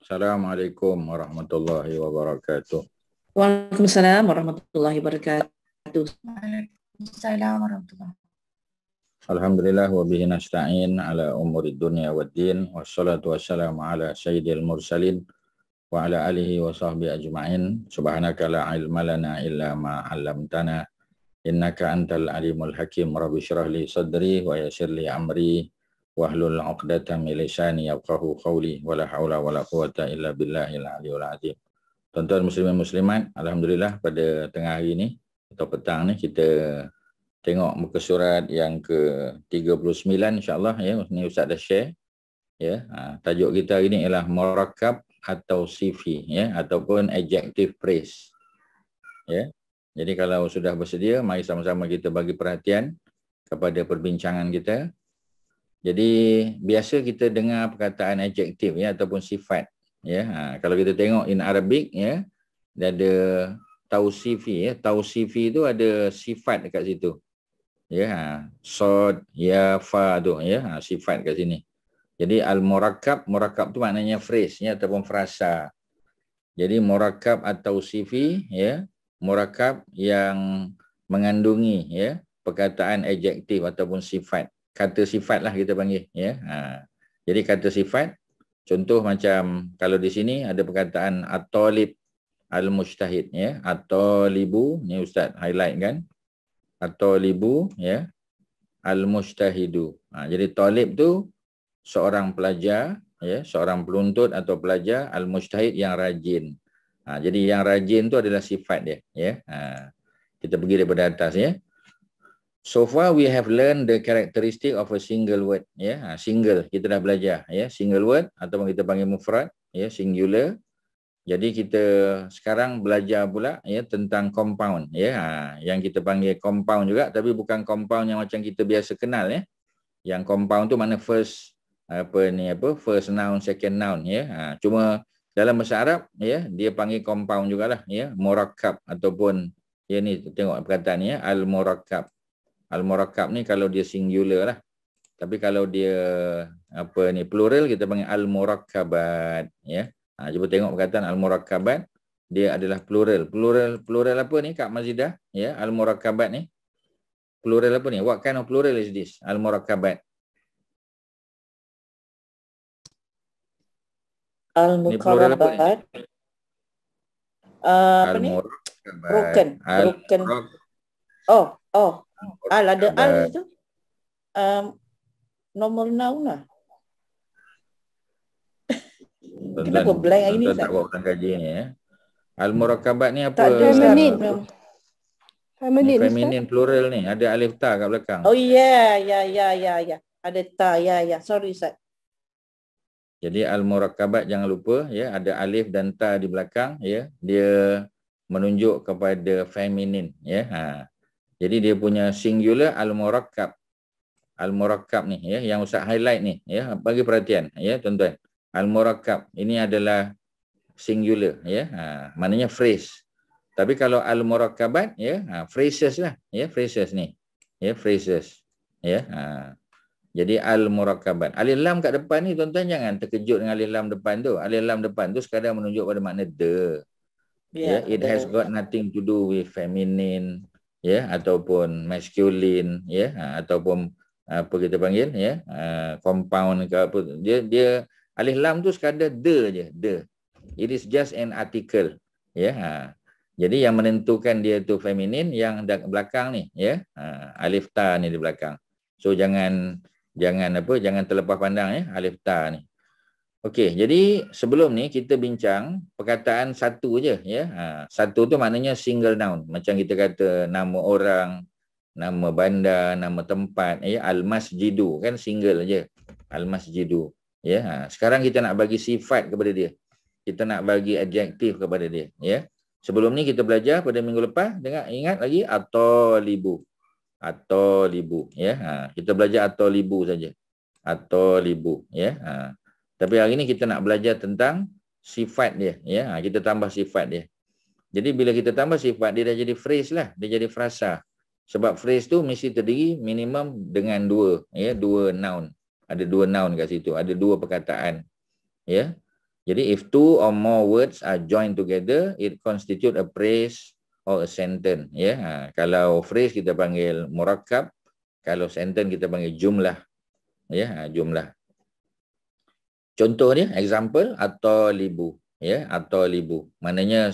Assalamualaikum warahmatullahi wabarakatuh. Waalaikumsalam warahmatullahi wabarakatuh. Waalaikumsalam warahmatullahi wabarakatuh. Alhamdulillah wa bihi nasta'in ala umuri dunya waddin wassalatu wassalamu ala sayyidil mursalin wa ala alihi wa sahbihi ajma'in. Subhanaka la ilma lana illa ma 'allamtana innaka antal alimul hakim. Rabbi shrah li sadri wa yassir li amri wahlul 'uqdatam min lisani yafqahu qawli wa la haula wa la quwwata illa billahil aliyyil azim. Tuan-tuan muslimin muslimat, alhamdulillah pada tengah hari ni atau petang ni kita tengok muka surat yang ke-39 insya-Allah ya. Ni Ustaz dah share ya. Tajuk kita hari ni ialah murakkab atau sifi ya, ataupun adjective phrase. Ya. Jadi kalau sudah bersedia, mari sama-sama kita bagi perhatian kepada perbincangan kita. Jadi biasa kita dengar perkataan adjective ya ataupun sifat ya. Kalau kita tengok in Arabic ya, dia ada tausifi ya. Tausifi tu ada sifat dekat situ. Ya, sod, ya, fa tu ya, sifat kat sini. Jadi al-murakkab, murakkab tu maknanya phrase ya ataupun frasa. Jadi murakkab atau sifi ya, murakkab yang mengandungi ya perkataan adjektif ataupun sifat. Kata sifat lah kita panggil ya. Jadi kata sifat, contoh macam kalau di sini ada perkataan at-talib al-mujtahid ya, at-talibu ni Ustaz highlight kan. At-talibu ya, al-mujtahidu. Jadi talib tu seorang pelajar ya, seorang penuntut atau pelajar, al-mujtahid yang rajin. Jadi yang rajin tu adalah sifat dia ya. Kita pergi daripada atas ya. So far we have learned the characteristic of a single word ya. Single kita dah belajar ya, single word ataupun kita panggil mufrad ya, singular. Jadi kita sekarang belajar pula ya tentang compound ya. Yang kita panggil compound juga, tapi bukan compound yang macam kita biasa kenal ya. Yang compound tu mana first first noun, second noun ya. Cuma dalam bahasa Arab ya dia panggil compound jugalah ya, murakkab ataupun ya ni tengok perkataan ni ya, al-murakkab. Al-murakkab ni kalau dia singular lah. Tapi kalau dia plural kita panggil al-murakkabat ya. Cuba tengok perkataan al-murakkabat, dia adalah plural. Plural apa ni Kak Mazidah? Ya, al-murakkabat ni. Plural apa ni? What kind of plural is this? Al-murakkabat. Al-mukarrabat. Apa ni? Broken. Oh. Ada al itu. Normal noun lah. Kenapa blank hari ni? Tak buat kaji ni ya. Al-murakkabat ni apa? Feminine plural ni. Ada alif ta kat belakang. Oh ya. Ada ta ya. Sorry Ustaz. Jadi al-murakkabat jangan lupa ya, ada alif dan ta di belakang ya. Dia menunjuk kepada feminine ya. Jadi dia punya singular al-murakkab. Al-murakkab ni ya yang Ustaz highlight ni ya, bagi perhatian ya tuan-tuan. Al-murakkab ini adalah singular ya. Maknanya phrase. Tapi kalau al-murakkabat ya, phrases lah ya, phrases ni. Ya, phrases. Ya. Jadi al-murakkabat. Alif lam kat depan ni tuan-tuan jangan terkejut dengan alif lam depan tu. Alif lam depan tu sekadar menunjuk pada makna the. Ya, it has got nothing to do with feminine ya ataupun masculine ya, ataupun apa kita panggil ya, compound ke apa. Dia alif lam tu sekadar the je, the. It is just an article ya. Jadi yang menentukan dia tu feminin yang belakang ni ya, alif ta ni di belakang. So jangan terlepas pandang ya alif ta ni. Okey, jadi sebelum ni kita bincang perkataan satu je ya. Satu tu maknanya single noun. Macam kita kata nama orang, nama bandar, nama tempat ya, al-masjidu kan single je. Al-masjidu ya. Sekarang kita nak bagi sifat kepada dia. Kita nak bagi adjektif kepada dia ya. Sebelum ni kita belajar pada minggu lepas, ingat lagi at-talibu. At-talibu ya. Kita belajar at-talibu saja. At-talibu ya. Tapi hari ni kita nak belajar tentang sifat dia ya. Kita tambah sifat dia. Jadi bila kita tambah sifat dia dah jadi phrase lah, dia jadi frasa. Sebab phrase tu mesti terdiri minimum dengan dua noun. Ada dua noun kat situ, ada dua perkataan. Ya. Jadi if two or more words are joined together, it constitute a phrase or a sentence. Ya, kalau phrase kita panggil murakkab, kalau sentence kita panggil jumlah. Ya, jumlah. Contoh dia, example, at-talibu. Ya, at-talibu. Maknanya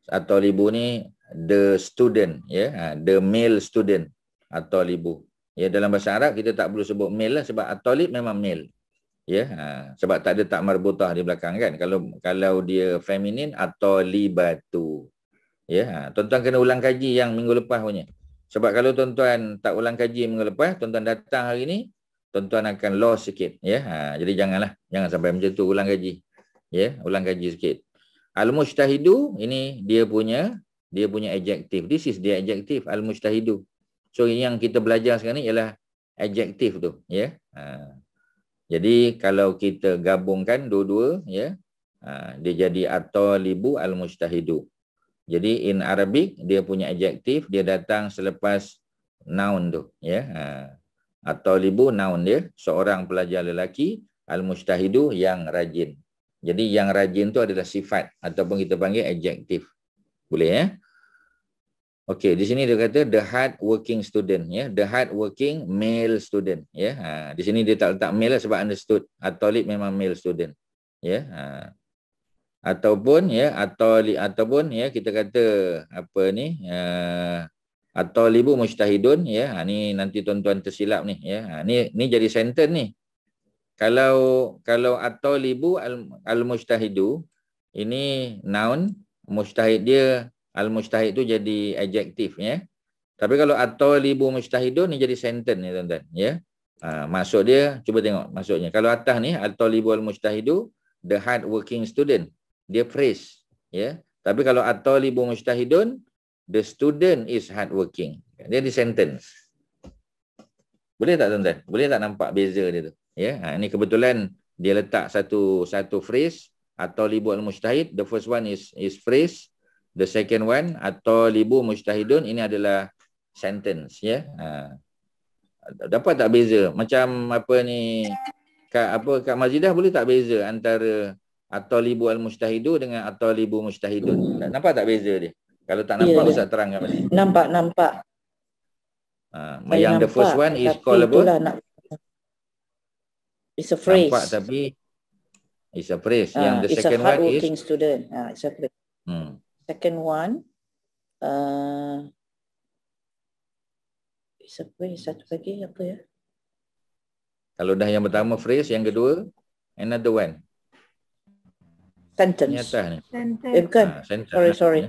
at-talibu ni the student, ya, the male student, at-talibu. Ya, dalam bahasa Arab kita tak perlu sebut male lah, sebab at-talib memang male. Ya, sebab tak ada tak marbutah di belakang kan. Kalau dia feminin, at-talibatu. Ya, tuan-tuan kena ulang kaji yang minggu lepas punya. Sebab kalau tuan-tuan tak ulang kaji minggu lepas, tuan-tuan datang hari ni, tuan-tuan akan lost sikit. Ya, jadi jangan sampai macam tu, ulang kaji. Ya, ulang kaji sikit. Al-mujtahidu ini dia punya adjektif. This is the adjective al-mujtahidu. So yang kita belajar sekarang ni ialah adjektif tu, ya. Jadi kalau kita gabungkan dua-dua, ya, dia jadi at-talibu al-mujtahidu. Jadi in Arabic dia punya adjektif, dia datang selepas noun tu, ya. At-talibu noun dia, seorang pelajar lelaki, al-mujtahidu yang rajin. Jadi yang rajin tu adalah sifat ataupun kita panggil adjektif. Boleh, ya? Okey, di sini dia kata the hard working student, ya, the hard working male student, ya. Di sini dia tak letak male lah sebab understood. At-talib memang male student, ya. Ataupun ya kita kata apa ni, at-talibu mujtahidun, ya. Ni nanti tuan-tuan tersilap ni, ya. Ni jadi sentence ni. Kalau at-talibu al-mujtahidu ini noun, mujtahid dia al-mujtahid tu jadi adjektif, ya. Tapi kalau at-talibu mujtahidun ni jadi sentence ni tuan-tuan, ya. Maksud dia, cuba tengok maksudnya. Kalau atas ni at-talibu al-mujtahidu, the hard working student, dia phrase, ya. Tapi kalau at-talibu mujtahidun, the student is hard working. Dia di sentence. Boleh tak tuan-tuan? Boleh tak nampak beza dia tu? Ya, ini kebetulan dia letak satu phrase, at-talibu al-mujtahid, the first one is phrase. The second one, at-talibu mujtahidun, ini adalah sentence, ya. Dapat tak beza? Macam apa ni, Kak Mazidah, boleh tak beza antara at-talibu al-mujtahidu dengan at-talibu mujtahidun? Nampak tak beza dia? Kalau tak nampak, Ustaz terangkan balik. Nampak. Yang the first one is called apa? It's a phrase. Nampak tapi it's a phrase. Yang the second one is? It's a hardworking student. It's a phrase. Second one, it's a phrase. Satu lagi apa ya? Kalau dah yang pertama phrase, yang kedua another one. Sentence. Ini atas ni. Bukan. Sentence. Sorry.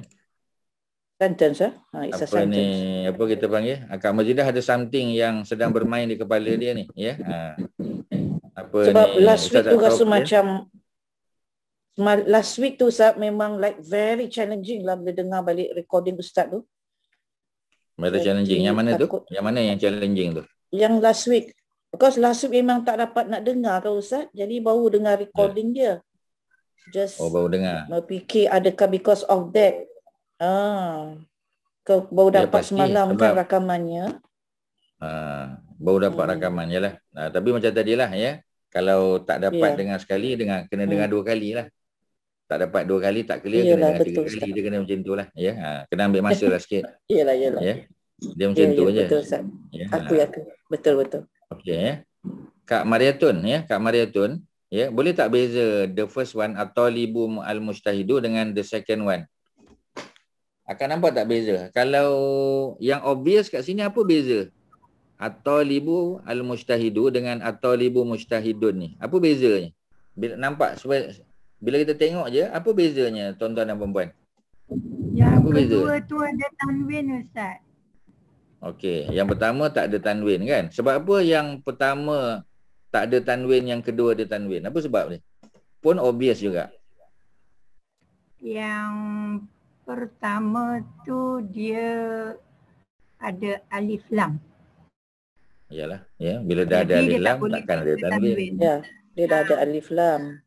Sentence, It's a sentence. Ni, apa kita panggil? Kak Mazidah ada something yang sedang bermain di kepala dia ni, ya. Sebab ni, last week tu rasa macam last week tu Ustaz memang like very challenging lah bila dengar balik recording Ustaz tu. Very challenging. Yang mana tu? Yang mana yang challenging tu? Yang last week. Because last week memang tak dapat nak dengar kan Ustaz. Jadi baru dengar recording dia. Just baru dengar. Fikir adakah because of that. Baru dapat semalam kan rakamannya. Baru dapat rakaman, yalah. Tapi macam tadilah, ya. Kalau tak dapat dengar sekali, kena dengar 2 kali lah. Tak dapat 2 kali, tak clear, kena dengar 3 kali. Dia kena macam tu lah, ya. Kena ambil masa lah sikit. Yalah. Ya? Dia macam tu je. Betul Ustaz. Ya. Aku. Betul. Okey, ya. Kak Mariatun, ya. Kak Mariatun, ya. Boleh tak beza the first one, at-talibu al-mujtahidu dengan the second one? Akan nampak tak beza? Kalau yang obvious kat sini, apa beza? At-talibu al-mujtahidu dengan at-talibu mujtahidun ni. Apa bezanya? Bila kita tengok je, apa bezanya tuan-tuan dan puan-puan? Yang apa kedua beza? Tu ada tanwin Ustaz. Okey, yang pertama tak ada tanwin kan? Sebab apa yang pertama tak ada tanwin, yang kedua ada tanwin? Apa sebab ni? Pun obvious juga. Yang pertama tu dia ada alif lam. Yalah, ya. Bila dah ada alif lam, takkan ada tanwin. Ya, dia dah ada alif lam.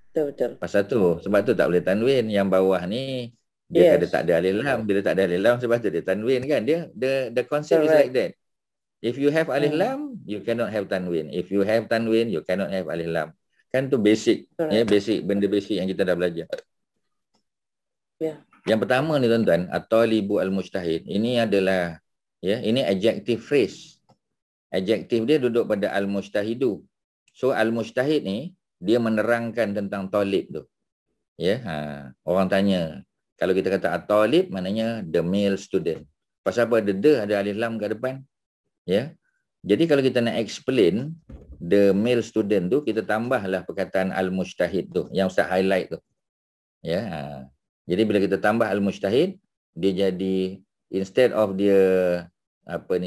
Betul. Pasal tu, sebab tu tak boleh tanwin. Yang bawah ni dia ada tak ada alif lam. Bila tak ada alif lam, sebab tu dia tanwin kan. The concept is like that. If you have alif lam, you cannot have tanwin. If you have tanwin, you cannot have alif lam. Kan tu basic. Correct. Basic, benda basic yang kita dah belajar. Ya. Yang pertama ni tuan-tuan, at-talibu al-mujtahid. Ini adalah ini adjective phrase. Adjektif dia duduk pada al-mujtahidu. So al-mujtahid ni dia menerangkan tentang talib tu. Orang tanya, kalau kita kata at-talib maknanya the male student. Pasal apa ada the, ada alif lam kat depan? Jadi kalau kita nak explain the male student tu, kita tambahlah perkataan al-mujtahid tu yang Ustaz highlight tu. Jadi bila kita tambah al-mujtahid, dia jadi instead of dia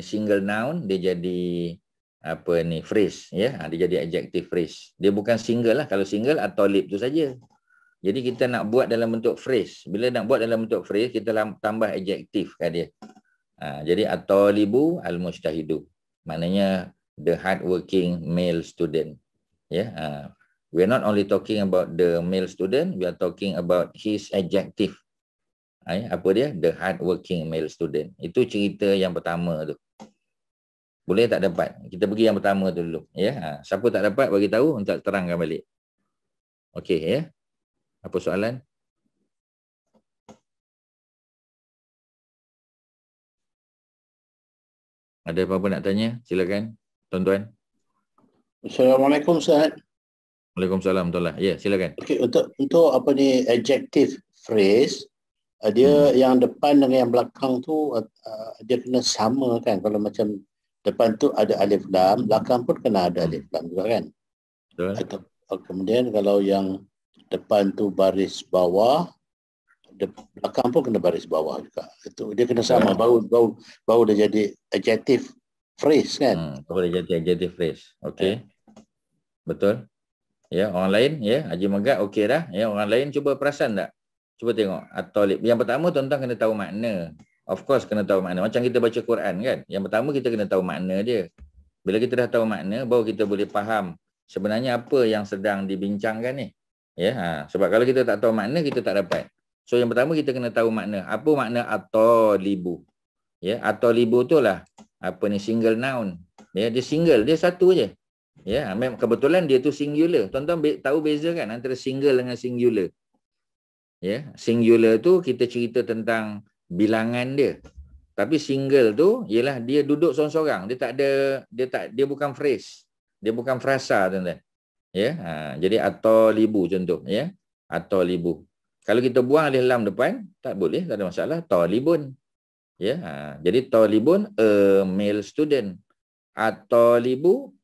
single noun, dia jadi phrase. Dia jadi adjective phrase. Dia bukan single lah. Kalau single at-talib tu saja. Jadi kita nak buat dalam bentuk phrase. Bila nak buat dalam bentuk phrase, kita tambah adjektif kat dia. Jadi at-talibu al-mujtahidu. Maknanya the hardworking male student. We are not only talking about the male student, we are talking about his adjective. Apa dia? The hardworking male student. Itu cerita yang pertama tu. Boleh tak dapat? Kita pergi yang pertama tu dulu. Siapa tak dapat, bagi tahu untuk terangkan balik. Okey, Apa soalan? Ada apa-apa nak tanya? Silakan, tuan-tuan. Assalamualaikum, Ustaz. Waalaikumsalam, tuan-tuan. Ya, silakan. Okey, untuk adjective phrase, dia yang depan dengan yang belakang tu dia kena sama kan? Kalau macam depan tu ada alif lam, belakang pun kena ada alif lam juga kan? Betul. Kemudian kalau yang depan tu baris bawah, belakang pun kena baris bawah juga. Itu dia kena sama, baru dia jadi adjective phrase kan? Baru dia jadi adjective phrase. Okey. Betul. Orang lain, Haji Megat okey dah. Orang lain cuba perasan tak? Cuba tengok at-talib. Yang pertama tuan-tuan kena tahu makna. Of course kena tahu makna. Macam kita baca Quran kan. Yang pertama kita kena tahu makna dia. Bila kita dah tahu makna, baru kita boleh faham sebenarnya apa yang sedang dibincangkan ni. Sebab kalau kita tak tahu makna, kita tak dapat. So yang pertama kita kena tahu makna. Apa makna at-talibu? At-talibu tu lah single noun. Dia single, dia satu je. Memang kebetulan dia tu singular. Tuan-tuan tahu beza kan antara single dengan singular. Singular tu kita cerita tentang bilangan dia. Tapi single tu ialah dia duduk seorang-seorang. Dia bukan phrase. Dia bukan frasa, tuan-tuan. Jadi at-talibu contoh, at-talibu. Kalau kita buang alif lam depan, tak boleh, tak ada masalah. Talibun. Jadi talibun a male student. At-talibu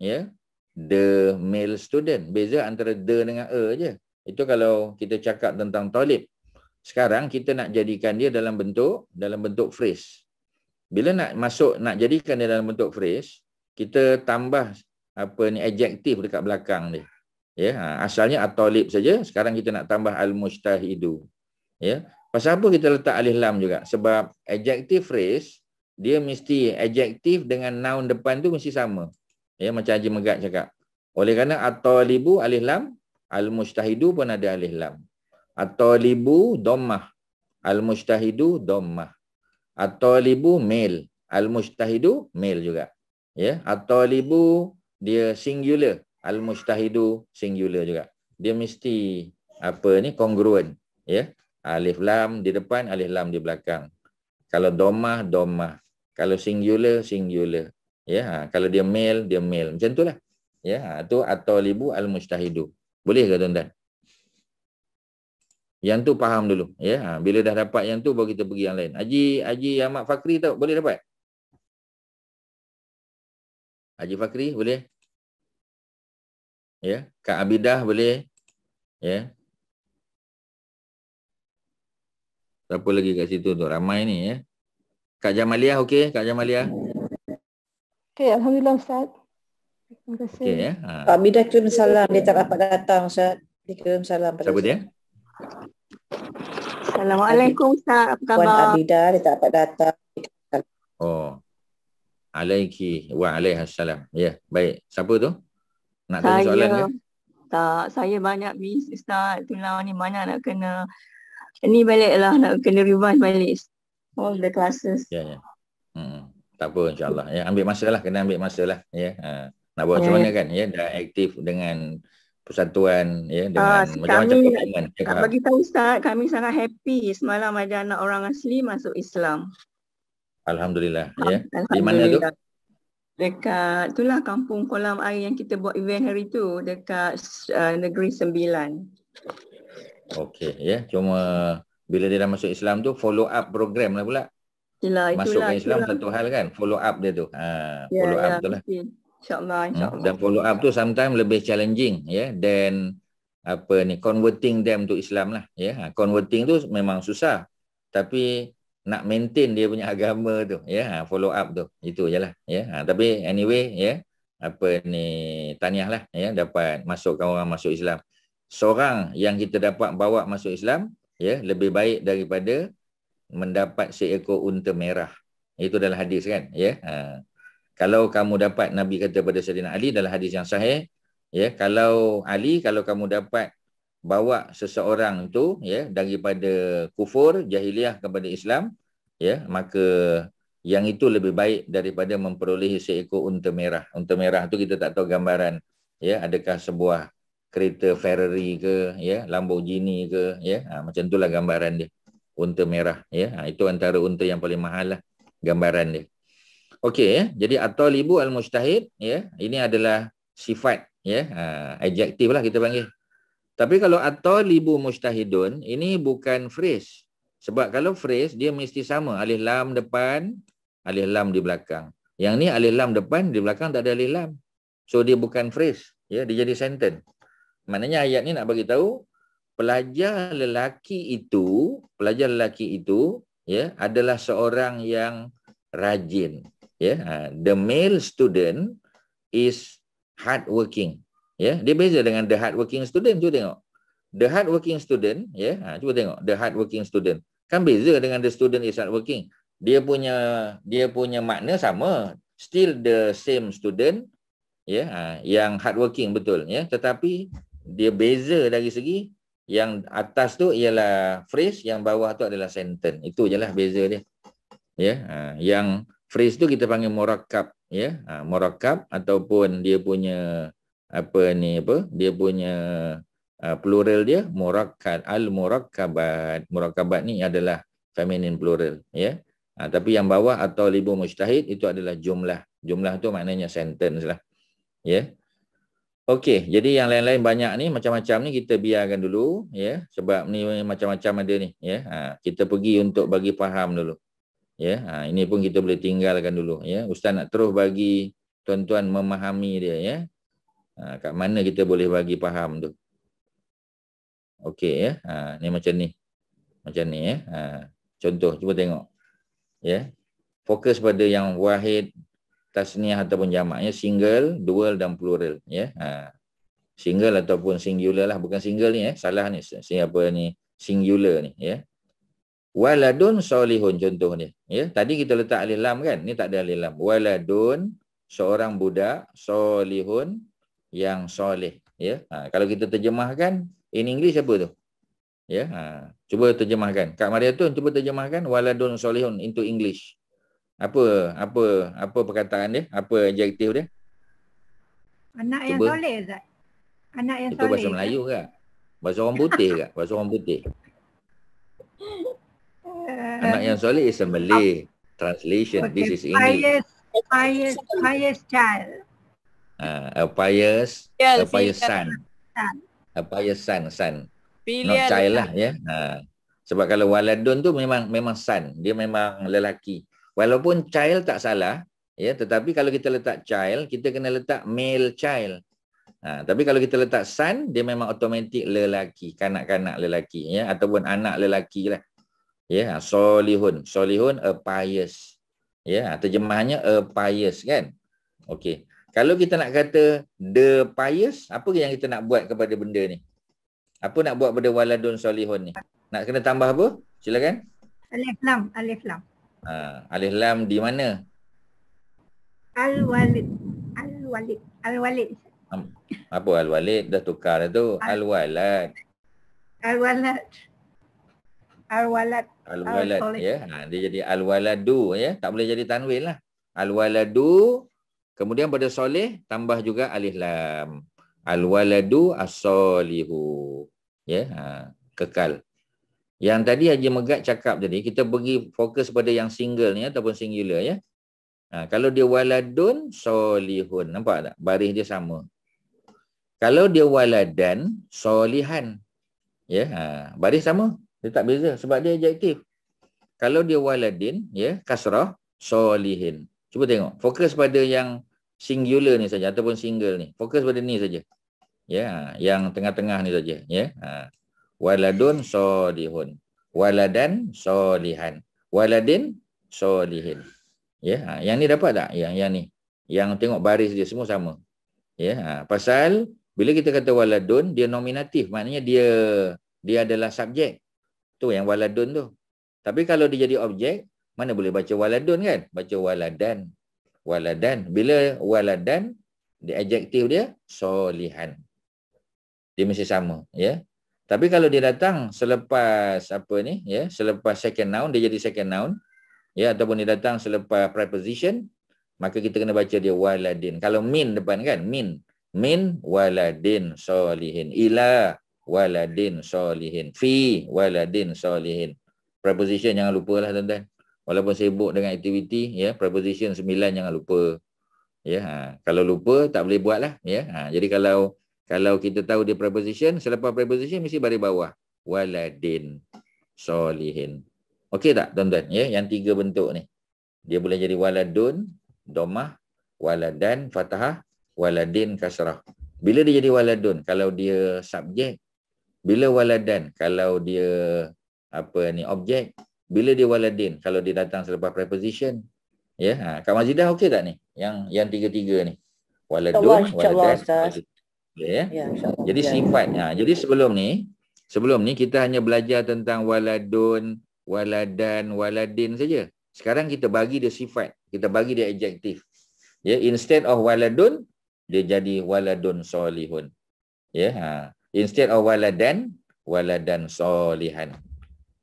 the male student. Beza antara the dengan a je. Itu kalau kita cakap tentang talib. Sekarang kita nak jadikan dia dalam bentuk phrase. Bila nak jadikan dia dalam bentuk phrase, kita tambah adjektif dekat belakang dia. Asalnya at-talib saja, sekarang kita nak tambah al-mujtahidu. Pasal apa kita letak alif lam juga? Sebab adjective phrase dia mesti adjektif dengan noun depan tu mesti sama. Macam Haji Megat cakap. Oleh kerana at-talibu alif lam, al-mujtahidu pun ada alif lam. At-talibu dhammah, al-mujtahidu dhammah. At-talibu male, al-mujtahidu male juga. At-talibu dia singular, al-mujtahidu singular juga. Dia mesti congruent. Alif lam di depan, alif lam di belakang. Kalau dhammah, dhammah. Kalau singular, singular. Kalau dia male, dia male. Macam itulah. Itu at-talibu al-mujtahidu. Boleh ke tuan-tuan? Yang tu faham dulu. Bila dah dapat yang tu, baru kita pergi yang lain. Haji Ahmad Fakri tahu? Boleh dapat? Haji Fakri boleh? Kak Abidah boleh? Siapa lagi kat situ tu? Ramai ni. Kak Jamaliah okey? Kak Jamaliah? Okey, Alhamdulillah Ustaz. Terima kasih. Okey Kak Abidah kirim salam. Dia tak dapat datang Ustaz. Dia kirim salam pada siapa dia? Assalamualaikum Ustaz. Apa Puan khabar? Abidah, dia tak dapat datang. Oh. Alaiki wa alaihassalam. Baik. Siapa tu? Nak tanya Saya soalan ke? tak, saya banyak miss Ustaz. Itulah ni banyak nak kena ni baliklah, nak kena revise balik all the classes. Tak apa, insyaAllah. Ambil masa lah. Kena ambil masa lah. Nak buat macam mana kan? Dah aktif dengan persatuan ya dengan macam-macam komitmen. Tak bagi tahu Ustaz, kami sangat happy semalam ada anak orang asli masuk Islam. Alhamdulillah ya. Di mana tu? Dekat itulah kampung kolam air yang kita buat event hari tu dekat Negeri Sembilan. Okey ya. Cuma bila dia dah masuk Islam tu follow up program lah pula. Masuk ke Islam satu hal kan, follow up dia tu. Follow up tu lah. InsyaAllah. Dan follow up tu sometimes lebih challenging ya, dan converting them to Islam lah ya. Converting tu memang susah, tapi nak maintain dia punya agama tu ya, follow up tu itu jelah ya. Tapi anyway ya, tahniah lah ya, dapat masukkan orang masuk Islam. Seorang yang kita dapat bawa masuk Islam ya, lebih baik daripada mendapat seekor unta merah. Itu dalam hadis kan ya. Kalau kamu dapat, Nabi kata pada Sayyidina Ali dalam hadis yang sahih ya, kalau kamu dapat bawa seseorang itu ya daripada kufur jahiliah kepada Islam ya, maka yang itu lebih baik daripada memperolehi seekor unta merah. Unta merah tu kita tak tahu gambaran ya, adakah sebuah kereta Ferrari ke ya, Lamborghini ke ya, macam itulah gambaran dia, unta merah ya. Itu antara unta yang paling mahal lah gambaran dia. Okey ya, jadi at-talibu al-mujtahid ya, ini adalah sifat ya, adjektif lah kita panggil. Tapi kalau at-talibu mujtahidun, ini bukan phrase. Sebab kalau phrase dia mesti sama, alif lam depan, alif lam di belakang. Yang ni alif lam depan, di belakang tak ada alif lam. So dia bukan phrase ya, dia jadi sentence. Maknanya ayat ni nak bagi tahu pelajar lelaki itu ya adalah seorang yang rajin ya. The male student is hardworking ya. Dia beza dengan the hardworking student. Cuba tengok the hardworking student ya. Cuba tengok the hardworking student, kan beza dengan the student is hardworking. Dia punya makna sama, still the same student ya, yang hardworking betul ya, tetapi dia beza dari segi yang atas tu ialah phrase, yang bawah tu adalah sentence. Itu je lah beza dia ya. Yang phrase tu kita panggil murakkab ya, murakkab, ataupun dia punya dia punya plural dia murakkab, al-murakkabat. Murakkabat ni adalah feminine plural ya. Tapi yang bawah atau libu mujtahid itu adalah jumlah. Jumlah tu maknanya sentence lah ya. Okey, jadi yang lain-lain banyak ni, macam-macam ni kita biarkan dulu ya, sebab ni macam-macam ada ni ya. Kita pergi untuk bagi faham dulu ya. Ini pun kita boleh tinggalkan dulu ya. Ustaz nak terus bagi tuan-tuan memahami dia ya. Kat mana kita boleh bagi faham tu. Okey ya. Ni macam ni. Macam ni ya. Contoh, cuba tengok ya. Fokus pada yang wahid, tasniah ataupun jamaknya, single, dual dan plural ya. Single ataupun singular lah, bukan single ni salah ni. Singular ni ya. Waladun solihun contoh ni ya. Tadi kita letak alif lam kan, ni tak ada alif lam. Waladun, seorang budak, solihun, yang soleh ya. Kalau kita terjemahkan in English apa tu ya. Cuba terjemahkan, Kak Mariatun, cuba terjemahkan waladun solihun into English. Apa perkataan dia? Apa adjektif dia? Anak yang soleh, Zat. Anak yang itu soleh. Bahasa Melayu ke? Bahasa orang putih ke? Bahasa orang putih. Anak yang soleh is a Malay translation. Okay. This is English. Pious child. A pious son. A pious son. Not child lah ya. Sebab kalau waladun tu memang son. Dia memang lelaki. Walaupun child tak salah ya, tetapi kalau kita letak child, kita kena letak male child. Tapi kalau kita letak son, dia memang automatik lelaki, kanak-kanak lelaki ya, ataupun anak lelaki lah. Ya, solihun a pious. Ya, terjemahannya a pious kan. Okey. Kalau kita nak kata the pious, apa yang kita nak buat kepada benda ni? Apa nak buat pada waladun solihun ni? Nak kena tambah apa? Silakan. Alif lam. Alif lam di mana? Al-walid. Apa al-walid? Dah tukar dah tu. Al-walad ya. Dia jadi al-waladu ya. Tak boleh jadi tanwin lah. Al-waladu, kemudian pada soleh tambah juga alif lam. Al-waladu as-solihu. Ya, kekal. Yang tadi Haji Megat cakap tadi, kita pergi fokus pada yang single ni ataupun singular ya. Kalau dia waladun solihun, nampak tak? Baris dia sama. Kalau dia waladan solihan, ya, baris sama. Dia tak beza sebab dia adjektif. Kalau dia waladin, ya, kasrah solihin. Cuba tengok, fokus pada yang singular ni saja ataupun single ni. Fokus pada ni saja. Ya, yang tengah-tengah ni saja, ya. Waladun solihun, waladan solihan, waladin solihin. Ya, yang ni dapat tak? Yang ni. Yang tengok baris dia semua sama. Ya, pasal bila kita kata waladun, dia nominatif, maknanya dia adalah subjek. Tu yang waladun tu. Tapi kalau dia jadi objek, mana boleh baca waladun kan? Baca waladan. Waladan. Bila waladan, dia adjektif dia solihan. Dia mesti sama, ya. Tapi kalau dia datang selepas selepas second noun, dia jadi second noun, ya, ataupun dia datang selepas preposition, maka kita kena baca dia waladin. Kalau min depan kan, min waladin solihin, ila waladin solihin, fi waladin solihin. Preposition jangan lupalah tuan-tuan. Walaupun sibuk dengan aktiviti, ya, preposition 9 jangan lupa. Ya, kalau lupa tak boleh buatlah, ya. Jadi kalau kita tahu dia preposition, selepas preposition mesti baris bawah. Waladin solihin. Okey tak tuan-tuan? Ya, yang 3 bentuk ni. Dia boleh jadi waladun, domah, waladan, fathah, waladin, kasrah. Bila dia jadi waladun? Kalau dia subjek. Bila waladan? Kalau dia objek. Bila dia waladin? Kalau dia datang selepas preposition. Ya, Kak Mazidah okey tak ni? Yang 3-3 ni. Waladun, waladan. Ya. Jadi sifatnya. Jadi sebelum ni kita hanya belajar tentang waladun, waladan, waladin saja. Sekarang kita bagi dia sifat, kita bagi dia adjektif. Ya, instead of waladun, dia jadi waladun solihun. Ya, instead of waladan, waladan solihan.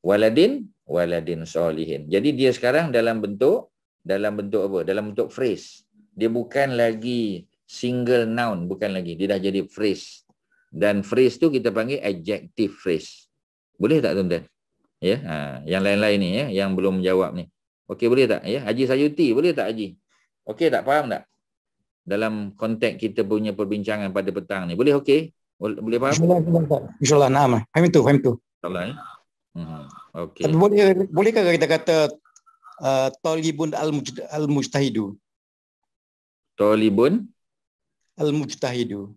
Waladin, waladin solihin. Jadi dia sekarang dalam bentuk apa? Dalam bentuk phrase. Dia bukan lagi single noun, bukan lagi. Dia dah jadi phrase. Dan phrase tu kita panggil adjective phrase. Boleh tak tuan-tuan? Ya, yang lain-lain ni, ya, yang belum menjawab ni. Okey, boleh tak? Ya, Haji Sayuti, boleh tak Haji? Okey tak? Faham tak? Dalam konteks kita punya perbincangan pada petang ni. Boleh okey? Boleh faham? InsyaAllah, naam. Faham tu. InsyaAllah, ya. Okey. Tapi bolehkah kita kata talibun al-mujtahidu? Talibun al-mujtahidu.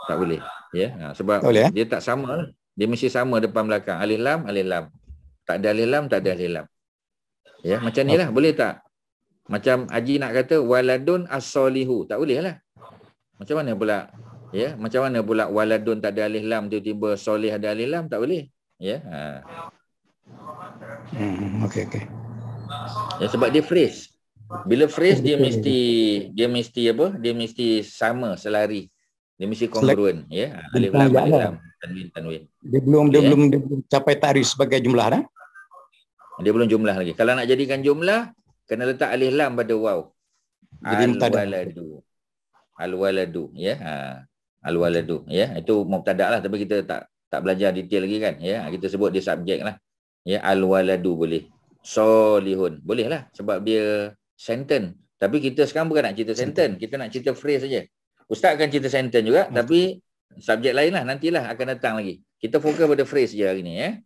tak boleh, ya. Sebab boleh, dia tak sama. Dia mesti sama depan belakang. Alif lam, alif lam. Tak ada alif lam, tak ada alif lam. Ya, macam ni lah. Boleh tak? Macam Haji nak kata waladun as-solihu, tak boleh lah. Macam mana pula? Ya, macam mana pula waladun tak ada alif lam, tiba-tiba solih ada alif lam, tak boleh. Ya. Okey. Ya, sebab dia phrase. Bila phrase dia mesti apa? Dia mesti sama, selari. Dia mesti kongruen, ya. Alif lam, alif lam, tanwin. Dia belum capai tarikh sebagai jumlah dah. Dia belum jumlah lagi. Kalau nak jadikan jumlah, kena letak alif lam pada waw. Al-waladu. Al-waladu, ya. Al-waladu, ya. Itu mubtada lah, tapi kita tak belajar detail lagi kan, ya. Kita sebut dia subjek lah. Ya, al-waladu boleh. Solihun boleh lah sebab dia sentence. Tapi kita sekarang bukan nak cerita sentence, kita nak cerita phrase saja. Ustaz akan cerita sentence juga, tapi subjek lain lah, nantilah akan datang lagi. Kita fokus pada phrase je hari ni, ya.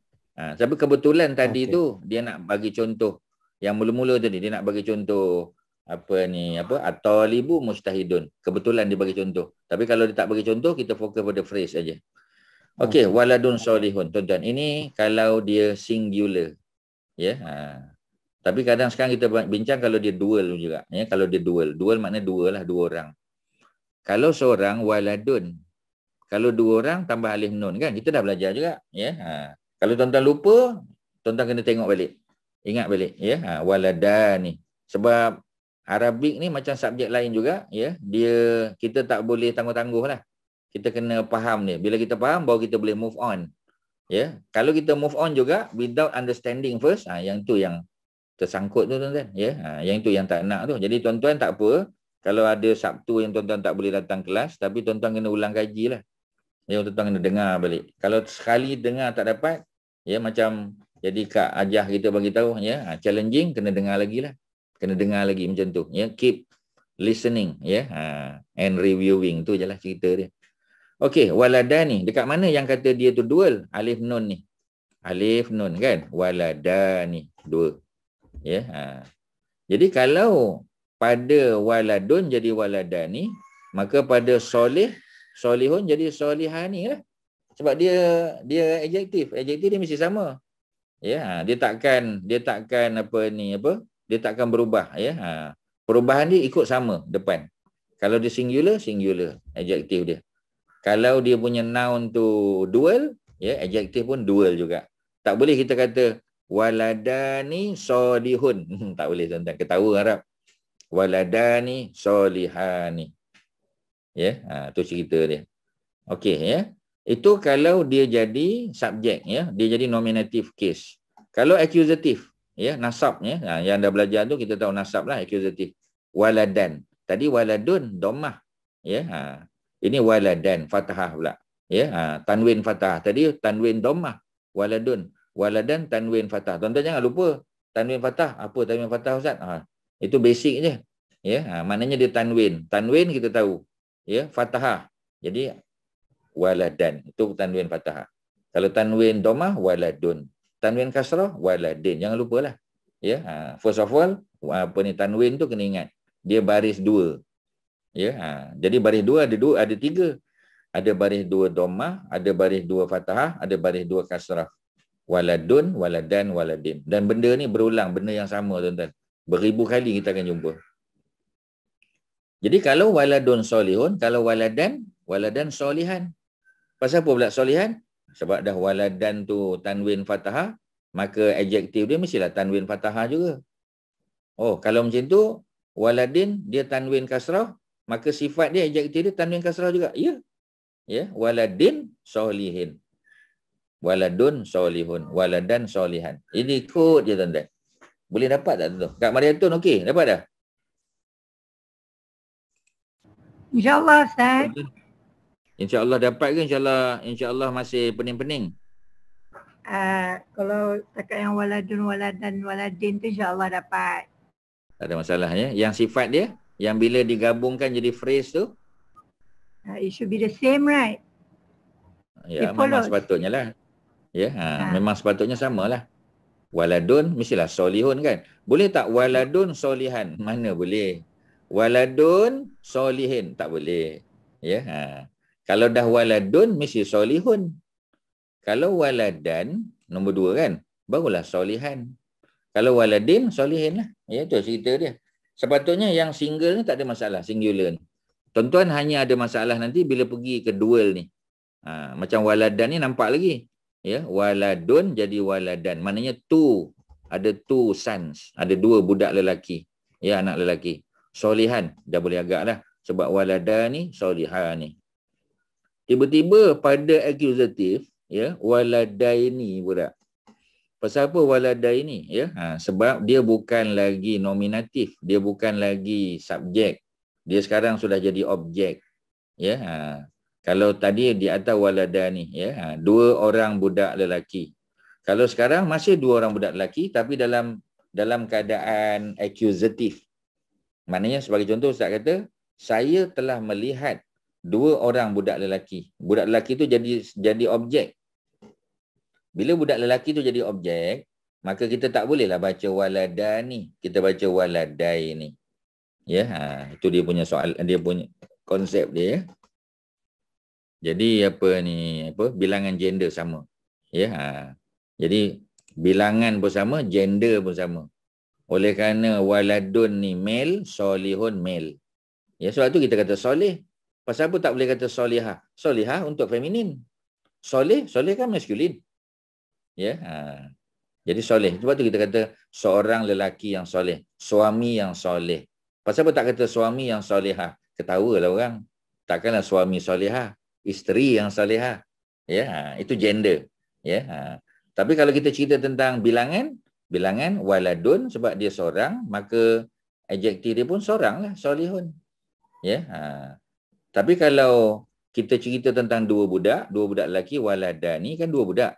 Tapi kebetulan tadi tu dia nak bagi contoh. Yang mula-mula tadi dia nak bagi contoh at-talibu mujtahidun. Kebetulan dia bagi contoh. Tapi kalau dia tak bagi contoh, kita fokus pada phrase saja. Okey, waladun solihun. Tuan-tuan, ini kalau dia singular. Ya. Tapi kadang sekarang kita bincang kalau dia dual juga, ya. Kalau dia dual maknanya dua orang. Kalau seorang waladun, kalau dua orang tambah alif nun kan, kita dah belajar juga, ya. Kalau tuan-tuan lupa, tuan-tuan kena tengok balik. Ingat balik, ya. Waladan ni. Sebab Arabik ni macam subjek lain juga, ya. Kita tak boleh tangguh-tangguh lah. Kita kena faham dia. Bila kita faham, baru kita boleh move on. Ya, kalau kita move on juga without understanding first, yang tu yang tersangkut tu tuan-tuan, ya. Yang itu yang tak nak tu. Jadi tuan-tuan tak apa, Kalau ada Sabtu yang tuan-tuan tak boleh datang kelas, tapi tuan-tuan kena ulang kaji lah. Ya, tuan-tuan kena dengar balik. Kalau sekali dengar tak dapat, ya macam jadi Kak Ajah kita bagi tahu, ya, challenging, kena dengar lagi lah. Kena dengar lagi macam tu. Ya, keep listening, ya, and reviewing, tu je lah cerita dia. Okey, waladani. Dekat mana yang kata dia tu dual? Alif nun ni. Alif nun kan? Waladani. Dua. Ya. Jadi kalau pada waladun jadi waladani, maka pada soleh, solihun jadi solihani lah. Sebab dia adjektif. Adjektif dia mesti sama. Ya, dia takkan dia takkan berubah, ya. Perubahan dia ikut sama depan. Kalau dia singular, singular adjektif dia. Kalau dia punya noun tu dual, ya, adjektif pun dual juga. Tak boleh kita kata waladani solihun. Tak boleh, tuan-tuan. Ketawa Arab. Waladani solihani. Ya, tu cerita dia. Okey, ya. Itu kalau dia jadi subjek, ya. Dia jadi nominative case. Kalau accusative, ya, nasab, ya. Yang dah belajar tu kita tahu nasab lah, accusative. Waladan. Tadi waladun dhammah. Ya, ini waladan fathah pula. Ya, tanwin fathah. Tadi tanwin dhammah. Waladun. Waladan tanwin fathah. Tuan-tuan jangan lupa tanwin fathah. Apa tanwin fathah, Ustaz? Itu basic je. Ya, maknanya dia tanwin. Tanwin kita tahu. Ya, fathah. Jadi waladan itu tanwin fathah. Kalau tanwin dhammah waladun. Tanwin kasrah waladin. Jangan lupalah. Ya, first of all, tanwin tu kena ingat. Dia baris dua. Ya, jadi baris dua ada tiga. Ada baris dua dhammah, ada baris dua fathah, ada baris dua kasrah. Waladun, waladan, waladin. Dan benda ni berulang, benda yang sama, tuan-tuan. Beribu kali kita akan jumpa. Jadi kalau waladun solihun, kalau waladan solihan. Pasal apa pula solihan? Sebab dah waladan tu tanwin fathah, maka adjektif dia mestilah tanwin fathah juga. Oh, kalau macam tu, waladin dia tanwin kasrah, maka sifat dia, adjektif dia tanwin kasrah juga. Ya. Ya, waladin solihin. Waladun solihun, waladan solihan. Ini kod je, tuan-tuan. Boleh dapat tak tu? Kak Mariatun okey, dapat dah? InsyaAllah, Ustaz. InsyaAllah dapat ke? InsyaAllah masih pening-pening. Kalau takat yang waladun, waladan, waladin tu insyaAllah dapat. Tak ada masalah, ya. Yang sifat dia, yang bila digabungkan jadi phrase tu? It should be the same, right? Ya, memang sepatutnya lah. Ya, memang sepatutnya samalah. Waladun mestilah solihun kan. Boleh tak waladun solihan? Mana boleh. Waladun solihin tak boleh. Ya, kalau dah waladun mesti solihun. Kalau waladan nombor dua kan, barulah solihan. Kalau waladin solihin lah. Ya, tu cerita dia. Sepatutnya yang single ni tak ada masalah, singular ni. Tuan-tuan hanya ada masalah nanti bila pergi ke dual ni. Macam waladan ni nampak lagi. Ya, waladun jadi waladan. Maknanya ada two sons. Ada dua budak lelaki. Ya, anak lelaki. Solihan. Dah boleh agak lah. Sebab waladan ni, solihan ni. Tiba-tiba pada accusative, ya, waladaini pula. Pasal apa waladaini? Ya, sebab dia bukan lagi nominatif. Dia bukan lagi subjek. Dia sekarang sudah jadi objek. Ya, kalau tadi di atas waladani, ya, dua orang budak lelaki. Kalau sekarang masih dua orang budak lelaki tapi dalam keadaan accusative. Maknanya sebagai contoh Ustaz kata, saya telah melihat dua orang budak lelaki. Budak lelaki tu jadi objek. Bila budak lelaki tu jadi objek, maka kita tak bolehlah baca waladani, kita baca waladaini. Ya, itu dia punya soal, dia punya konsep dia, ya. Jadi bilangan gender sama. Ya, jadi bilangan pun sama, gender pun sama. Oleh kerana waladun ni male, solihun male. Ya, sebab tu kita kata soleh. Pasal apa tak boleh kata solihah? Solihah untuk feminin. Soleh kan maskulin. Ya, jadi soleh. Sebab tu kita kata seorang lelaki yang soleh, suami yang soleh. Pasal apa tak kata suami yang solehah? Ketawalah orang. Takkanlah suami solehah, isteri yang solehah. Ya, itu gender. Ya. Tapi kalau kita cerita tentang bilangan waladun sebab dia seorang, maka adjektif dia pun seorang lah, solihun. Ya. Tapi kalau kita cerita tentang dua budak lelaki, waladani kan dua budak.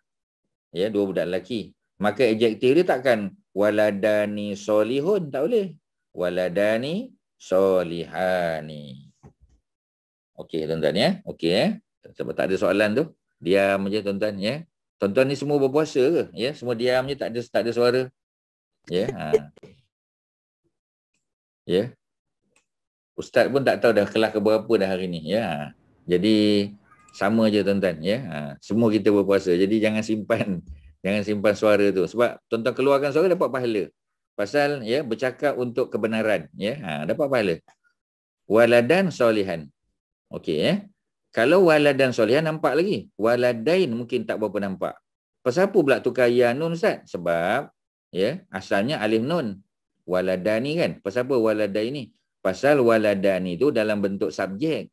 Ya, dua budak lelaki. Maka adjektif dia takkan waladani solihun, tak boleh. Waladani solihani. Okey tuan-tuan ya. Okey sebab tak ada soalan tu. Diam je tuan-tuan ya. Tuan-tuan ni semua berpuasa ke? Ya, semua diam je, tak ada suara. Ya. Ya. Ustaz pun tak tahu dah kelas ke berapa dah hari ni ya. Jadi sama je tuan-tuan ya. Semua kita berpuasa. Jadi jangan simpan suara tu sebab tuan-tuan keluarkan suara dapat pahala. Pasal ya bercakap untuk kebenaran ya. Dapat pahala. Waladan solihan. Okey ya. Kalau waladan solihan nampak lagi. Waladain mungkin tak berapa nampak. Pasal apa pula tukar ya nun Ustaz? Sebab ya asalnya alif nun. Waladani kan. Pasal apa waladaini? Pasal waladani itu dalam bentuk subjek.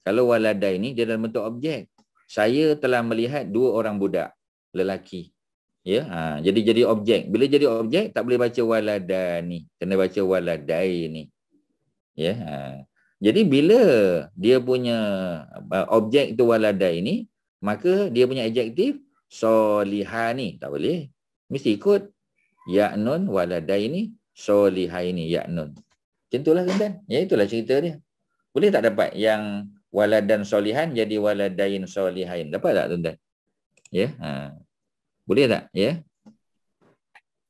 Kalau waladaini dia dalam bentuk objek. Saya telah melihat dua orang budak lelaki. Ya, jadi objek. Bila jadi objek tak boleh baca waladani, kena baca waladaini. Ya. Jadi bila dia punya objek itu waladaini, maka dia punya adjektif solihani, tak boleh. Mesti ikut ya'nun waladaini solihaini ya'nun. Macam itulah tuan-tuan. Ya, itulah cerita dia. Boleh tak dapat yang waladan solihan jadi waladain solihain? Dapat tak tuan-tuan? Ya. Boleh tak? Ya.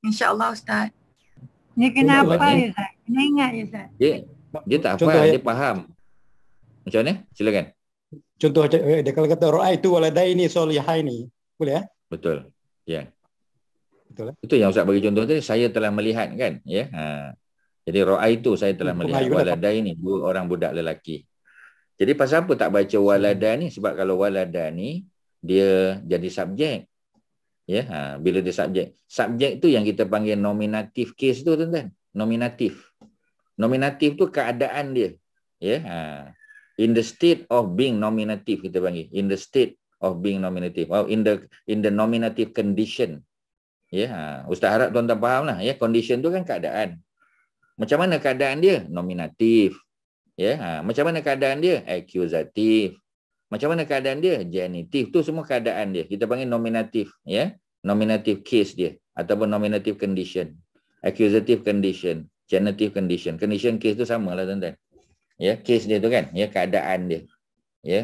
InsyaAllah Ustaz. Ni kena apa ya Ustaz? Kena ingat ya Ustaz. Dia tak hafal, dia faham. Macam mana? Silakan. Contoh dia kalau kata ra'aitu waladaini solihaini. Boleh ya? Betul. Ya. Betul. Itu yang Ustaz bagi contoh tadi, saya telah melihat kan, ya. Jadi ra'aitu saya telah melihat waladaini, dua orang budak lelaki. Jadi pasal apa tak baca waladani? Sebab kalau waladani dia jadi subjek. Ya, bila dia subjek. Subjek tu yang kita panggil nominatif case tu tuan-tuan. Nominatif. Nominatif tu keadaan dia. Ya, in the state of being nominative kita panggil. In the state of being nominative. Oh, in the nominative condition. Ya, Ustaz harap tuan-tuan faham lah. Ya, condition tu kan keadaan. Macam mana keadaan dia? Nominatif. Ya, macam mana keadaan dia? Accusatif. Macam mana keadaan dia? Genitif. Tu semua keadaan dia. Kita panggil nominatif, ya. Nominative case dia ataupun nominative condition. Accusative condition, genitive condition. Condition case tu samalah tuan-tuan. Ya, case dia tu kan, ya, keadaan dia. Ya,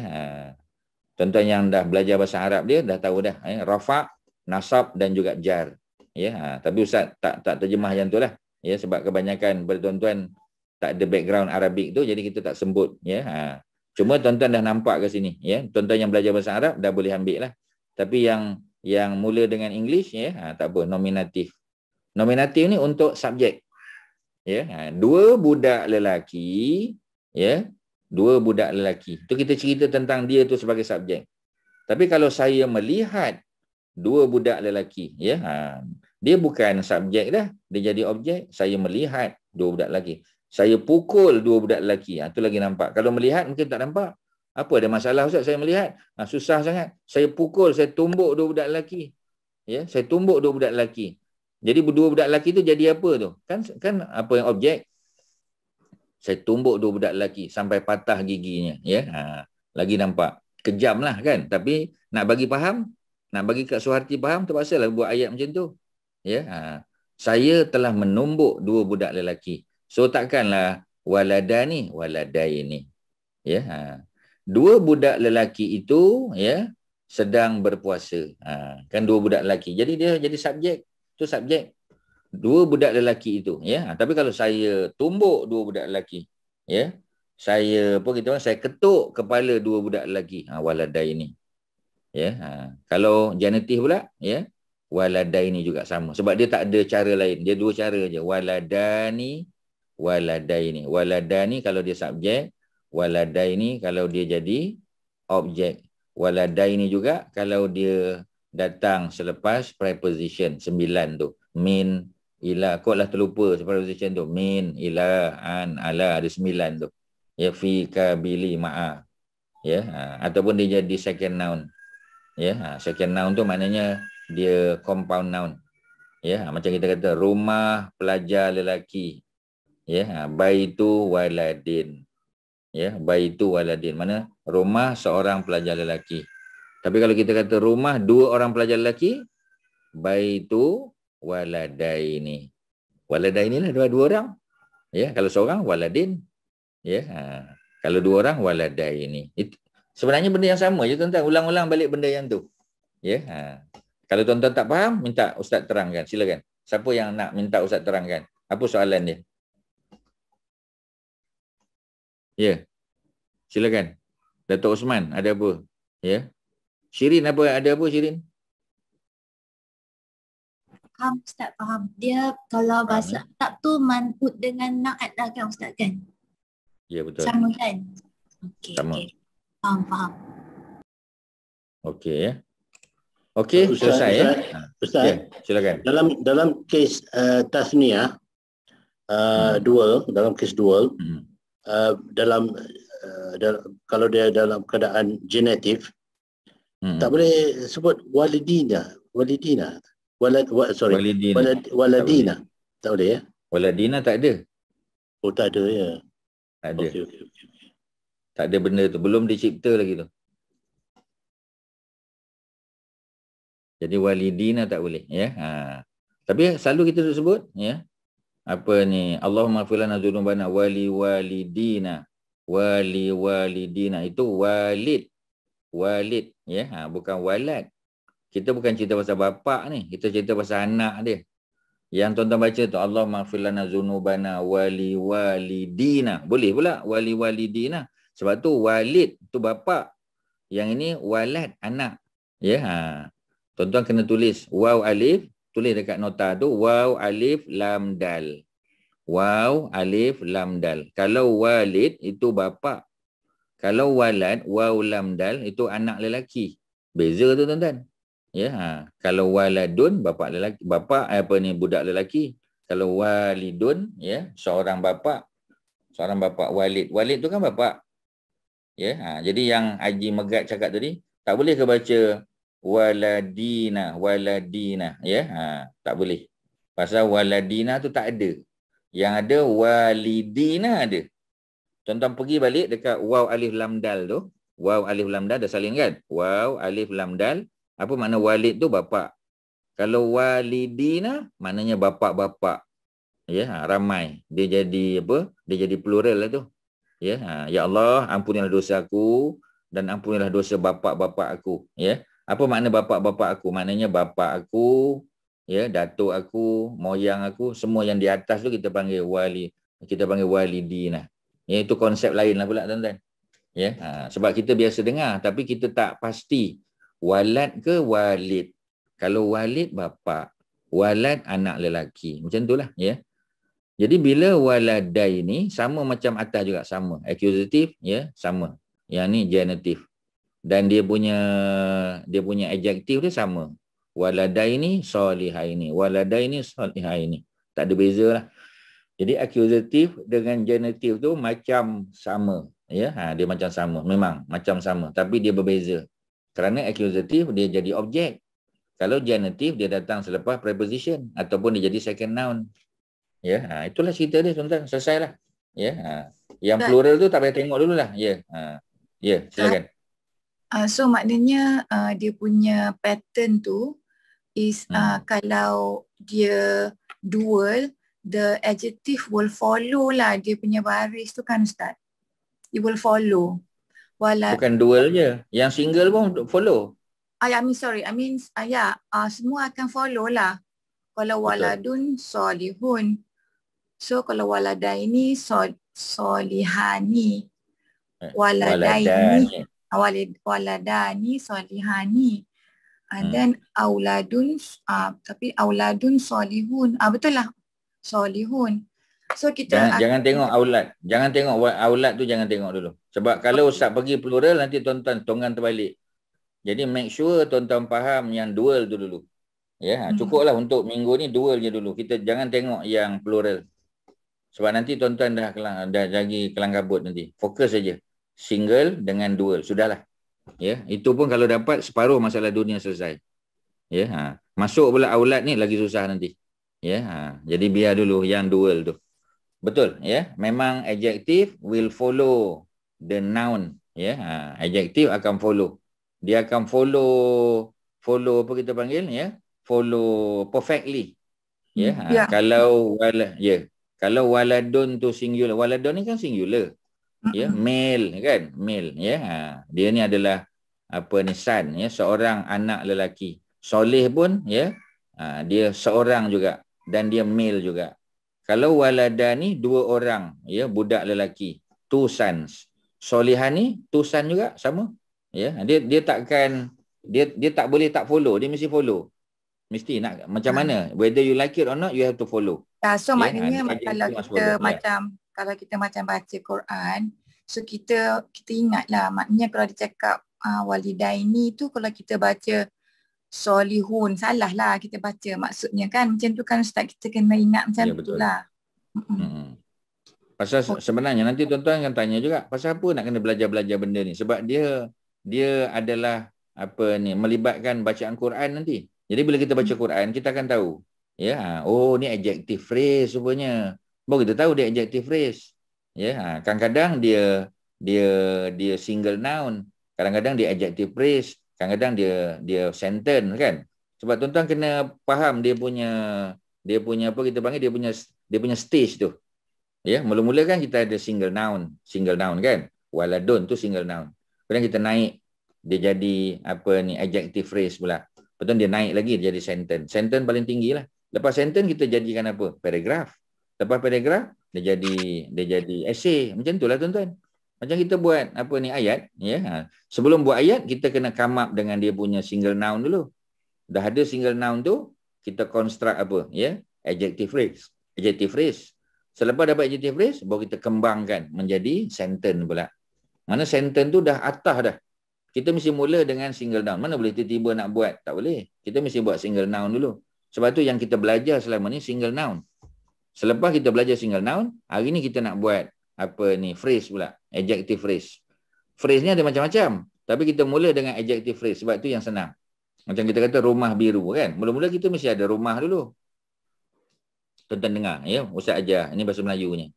tuan-tuan yang dah belajar bahasa Arab dia dah tahu dah, ya, rafa', nasab dan juga jar. Ya, tapi Ustaz tak terjemah yang tu lah. Ya, sebab kebanyakan tuan-tuan tak ada background Arabik tu, jadi kita tak sebut. Ya, cuma tuan-tuan dah nampak ke sini. Ya, tuan-tuan yang belajar bahasa Arab dah boleh ambil lah. Tapi yang mula dengan English, ya, tak apa, nominatif. Nominatif ni untuk subjek. Ya, dua budak lelaki, ya, dua budak lelaki. Tu kita cerita tentang dia tu sebagai subjek. Tapi kalau saya melihat dua budak lelaki, ya, dia bukan subjek dah, dia jadi objek. Saya melihat dua budak lelaki. Saya pukul dua budak lelaki. Itu lagi nampak. Kalau melihat mungkin tak nampak. Apa ada masalah Ustaz saya melihat? Susah sangat. Saya pukul, saya tumbuk dua budak lelaki. Ya, saya tumbuk dua budak lelaki. Jadi dua budak lelaki tu jadi apa tu? Kan apa yang objek? Saya tumbuk dua budak lelaki sampai patah giginya. Ya, lagi nampak. Kejam lah kan. Tapi nak bagi faham, nak bagi Kak Suharti faham, terpaksalah buat ayat macam tu. Ya, saya telah menumbuk dua budak lelaki. So takkanlah waladani, waladaini. Ya, dua budak lelaki itu, ya, sedang berpuasa. Kan dua budak lelaki. Jadi dia jadi subjek. Itu subjek. Dua budak lelaki itu, ya. Tapi kalau saya tumbuk dua budak lelaki, ya, saya ketuk kepala dua budak lelaki, waladaini. Ya, kalau genitif pula, ya, waladaini juga sama. Sebab dia tak ada cara lain. Dia dua cara je. Waladani, waladaini. Waladani kalau dia subjek, waladaini kalau dia jadi objek. Waladaini juga kalau dia datang selepas preposition 9 tu. Min, ila. Kau lah terlupa preposition tu. Min, ila, an, ala. Ada 9 tu. Ya, fi, ka, bili, ma'a. Ya, ataupun dia jadi second noun. Ya, second noun tu maknanya dia compound noun. Ya, macam kita kata rumah pelajar lelaki. Ya, baitu waladin. Ya, baitu waladin. Mana rumah seorang pelajar lelaki. Tapi kalau kita kata rumah dua orang pelajar lelaki, baitu waladaini. Waladaini lah dua orang. Ya, kalau seorang waladin. Ya, kalau dua orang waladaini. Itu sebenarnya benda yang sama je tuan-tuan. Ulang-ulang balik benda yang tu. Ya, kalau tuan-tuan tak faham, minta ustaz terangkan. Silakan. Siapa yang nak minta ustaz terangkan? Apa soalan dia? Ya. Silakan. Datuk Osman, ada apa? Ya. Shirin ada apa Shirin? Faham Ustaz, faham. Dia kalau bahasa Arab tu man'ut dengan na'at lah kan Ustaz kan? Ya, betul. Sama kan? Okey. Sama. Okay. Faham. Okey ya. Okey, selesai ya. Ustaz, Ya, silakan. dalam kes tasniah, dual, dalam kes dual, kalau dia dalam keadaan genetif, tak boleh sebut waladina. Waladina. Tak boleh ya? Waladina tak ada. Oh, tak ada ya. Tak ada. Okey. Tak ada benda tu. Belum dicipta lagi tu. Jadi walidina tak boleh. Ya. Tapi selalu kita sebut. Ya. Apa ni? Allahumma filana dzunubana wali walidina. Wali walidina. Itu walid. Walid. Ya. Bukan walad. Kita bukan cerita pasal bapak ni. Kita cerita pasal anak dia. Yang tuan-tuan baca tu, Allahumma ighfir lana dzunubana wali walidina. Boleh pula wali walidina. Sebab tu walid tu bapak. Yang ini walad anak. Ya. Tuan-tuan kena tulis waw alif, tulis dekat nota tu waw alif lam dal. Waw alif lam dal. Kalau walid itu bapak. Kalau walad waw lam dal itu anak lelaki. Beza tu tuan-tuan. Ya, kalau waladun bapak lelaki, budak lelaki. Kalau walidun ya, seorang bapak walid. Walid tu kan bapak. Ya, jadi yang Haji Megat cakap tadi, tak boleh ke baca waladina ya. Tak boleh. Pasal waladina tu tak ada. Yang ada walidina ada. Tuan-tuan pergi balik dekat waw alif lam dal tu. Waw alif lam dal dah salin kan? Waw alif lam dal. Apa makna walid tu bapak. Kalau walidina maknanya bapak-bapak. Ya, ramai. Dia jadi apa? Dia jadi plural lah tu. Ya, ya Allah, ampunilah dosa aku dan ampunilah dosa bapak-bapak aku. Ya. Apa makna bapak-bapak aku? Maknanya bapak aku, ya, datuk aku, moyang aku, semua yang di atas tu kita panggil walidina. Ya, itu konsep lain lah pula tuan-tuan. Ya, sebab kita biasa dengar tapi kita tak pasti walad ke walid. Kalau walid bapak, walad anak lelaki. Macam itulah ya. Jadi bila waladai ni sama macam atas juga sama. Accusative ya, sama. Yang ni genitive. Dan dia punya adjektif dia sama. Waladaini solihaini. Waladaini solihaini. Tak ada beza lah. Jadi accusative dengan genitive tu macam sama. Ya, dia macam sama. Memang macam sama. Tapi dia berbeza. Kerana accusative dia jadi objek. Kalau genitive dia datang selepas preposition. Ataupun dia jadi second noun. Ya, itulah cerita dia tuan-tuan. Selesailah. Ya, yang plural tu tak payah tengok dululah. Ya, ya, silakan. So maknanya dia punya pattern tu is kalau dia dual, the adjective will follow lah dia punya baris tu kan Ustaz. It will follow. Bukan dual je. Yang single pun follow. Semua akan follow lah. Kalau waladun solihun. So kalau waladaini solihani. Waladani solihani. Dan auladun tapi auladun solihun. Betul lah. Solihun. So kita jangan tengok aulad. Jangan tengok aulad tu, jangan tengok dulu. Sebab kalau Ustaz pergi plural nanti tuan-tuan tongan terbalik. Jadi make sure tuan-tuan faham yang dual tu dulu. Ya, cukuplah untuk minggu ni dual je dulu. Kita jangan tengok yang plural. Sebab nanti tuan-tuan dah lagi kelang kabut nanti. Fokus saja. Single dengan dual. Sudahlah. Ya, itu pun kalau dapat separuh masalah dunia selesai. Ya, masuk pula aulad ni lagi susah nanti. Ya, jadi biar dulu yang dual tu. Betul ya. Memang adjective will follow the noun. Ya, adjektif akan follow. Dia akan follow apa kita panggil, ya, follow perfectly. Ya, kalau kalau waladun tu singular, waladun ni kan singular. Ya, male kan, male, ya. Dia ni adalah apa ni, son, ya, seorang anak lelaki. Soleh pun, ya, dia seorang juga dan dia male juga. Kalau walada ni dua orang, ya, budak lelaki, two sons. Solihah ni two son juga, sama. Ya, dia takkan, dia tak boleh tak follow, dia mesti follow. Mesti nak macam mana, whether you like it or not, you have to follow. So maknanya kalau kita macam baca Quran, so kita ingatlah, maknanya kalau dia cakap walidaini tu, kalau kita baca solihun, salah lah kita baca maksudnya kan, macam tu kan Ustaz, kita kena ingat macam tu lah. Pasal sebenarnya nanti tuan-tuan akan tanya juga, pasal apa nak kena belajar benda ni? Sebab dia adalah apa ni, melibatkan bacaan Quran nanti. Jadi bila kita baca Quran, kita akan tahu, ya, oh ni adjective phrase rupanya. Baru kita tahu dia adjective phrase. Ya, kadang-kadang dia single noun, kadang-kadang dia adjective phrase, kadang-kadang dia sentence kan. Sebab tuan-tuan kena faham dia punya apa kita panggil, dia punya stage tu. Ya, mula-mula kan kita ada single noun kan. Waladun tu single noun. Kemudian kita naik, dia jadi apa ni, adjective phrase pula. Betul, dia naik lagi, dia jadi sentence. Sentence paling tinggi lah. Lepas sentence kita jadikan apa? Paragraph. Lepas paragraph dia jadi essay. Macam itulah tuan-tuan. Macam kita buat apa ni, ayat, ya. Sebelum buat ayat, kita kena come up dengan dia punya single noun dulu. Dah ada single noun tu, kita construct apa, ya? Adjective phrase. Selepas dapat adjective phrase, baru kita kembangkan menjadi sentence pula. Mana sentence tu dah atas dah. Kita mesti mula dengan single noun. Mana boleh tiba-tiba nak buat? Tak boleh. Kita mesti buat single noun dulu. Sebab tu yang kita belajar selama ni single noun. Selepas kita belajar single noun, hari ni kita nak buat apa ni, phrase pula. Adjective phrase. Phrase ni ada macam-macam. Tapi kita mula dengan adjective phrase. Sebab tu yang senang. Macam kita kata rumah biru kan. Mula-mula kita mesti ada rumah dulu. Tuan-tuan dengar, ya, Ustaz ajar, ini bahasa Melayunya.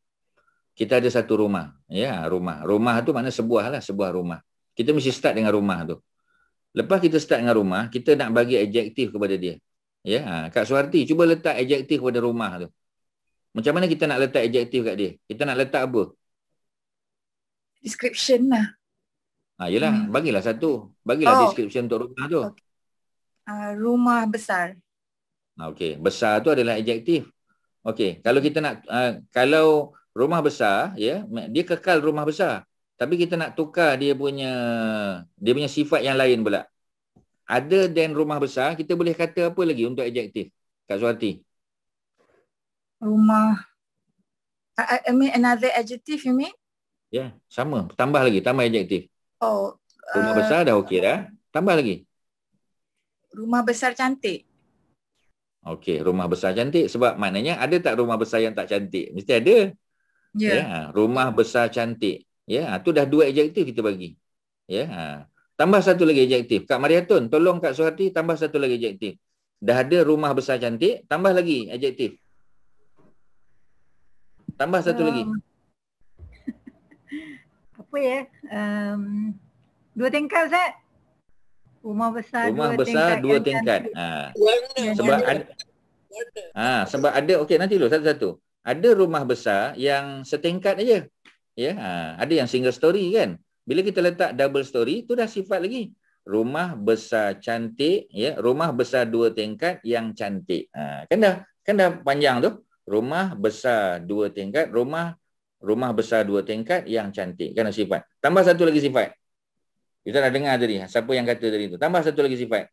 Kita ada satu rumah, ya, rumah. Rumah tu makna sebuah rumah. Kita mesti start dengan rumah tu. Lepas kita start dengan rumah, kita nak bagi adjektif kepada dia. Ya, Kak Suharti, cuba letak adjektif kepada rumah tu. Macam mana kita nak letak adjektif kat dia? Kita nak letak apa? Description lah. Yelah, bagilah satu. Bagilah description untuk rumah tu. Rumah besar. Okey, besar tu adalah adjektif. Okey, kalau kita nak kalau rumah besar, ya, dia kekal rumah besar. Tapi kita nak tukar dia punya sifat yang lain pula. Other than rumah besar, kita boleh kata apa lagi untuk adjektif? Kak Suharti. Rumah. I mean another adjective you mean? Ya, sama. Tambah lagi, tambah adjektif. Rumah besar dah okey dah. Tambah lagi. Rumah besar cantik. Okey, rumah besar cantik. Sebab maknanya ada tak rumah besar yang tak cantik? Mesti ada. Ya, rumah besar cantik. Ya, tu dah dua adjektif kita bagi. Ya, tambah satu lagi adjektif. Kak Mariatun, tolong Kak Suharti tambah satu lagi adjektif. Dah ada rumah besar cantik, tambah lagi adjektif. Tambah satu lagi. Apa ya? Dua tingkat, Ustaz? Rumah besar dua tingkat. Sebab sebab ada, okey, nanti dulu satu-satu. Ada rumah besar yang setingkat aja. Ya, ada yang single story kan. Bila kita letak double story, tu dah sifat lagi. Rumah besar cantik, ya, rumah besar dua tingkat yang cantik. Kan dah panjang tu. Rumah besar dua tingkat, rumah besar dua tingkat yang cantik. Kan sifat. Tambah satu lagi sifat. Kita dah dengar tadi, siapa yang kata tadi tu. Tambah satu lagi sifat.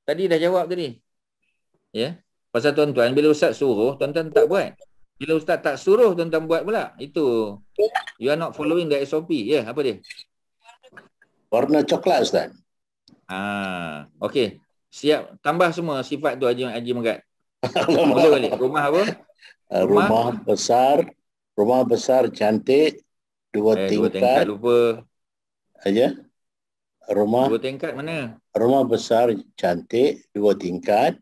Tadi dah jawab tadi. Ya. Pasal tuan-tuan, bila Ustaz suruh, tuan-tuan tak buat. Bila Ustaz tak suruh, tuan-tuan buat pula. Itu, you are not following the SOP. Ya, apa dia? Warna coklat, Ustaz. Okey. Siap. Tambah semua sifat tu Haji Megat. Mula balik. Rumah apa? Rumah besar cantik, dua tingkat. Lupa. Aja. Dua tingkat mana? Rumah besar cantik, dua tingkat.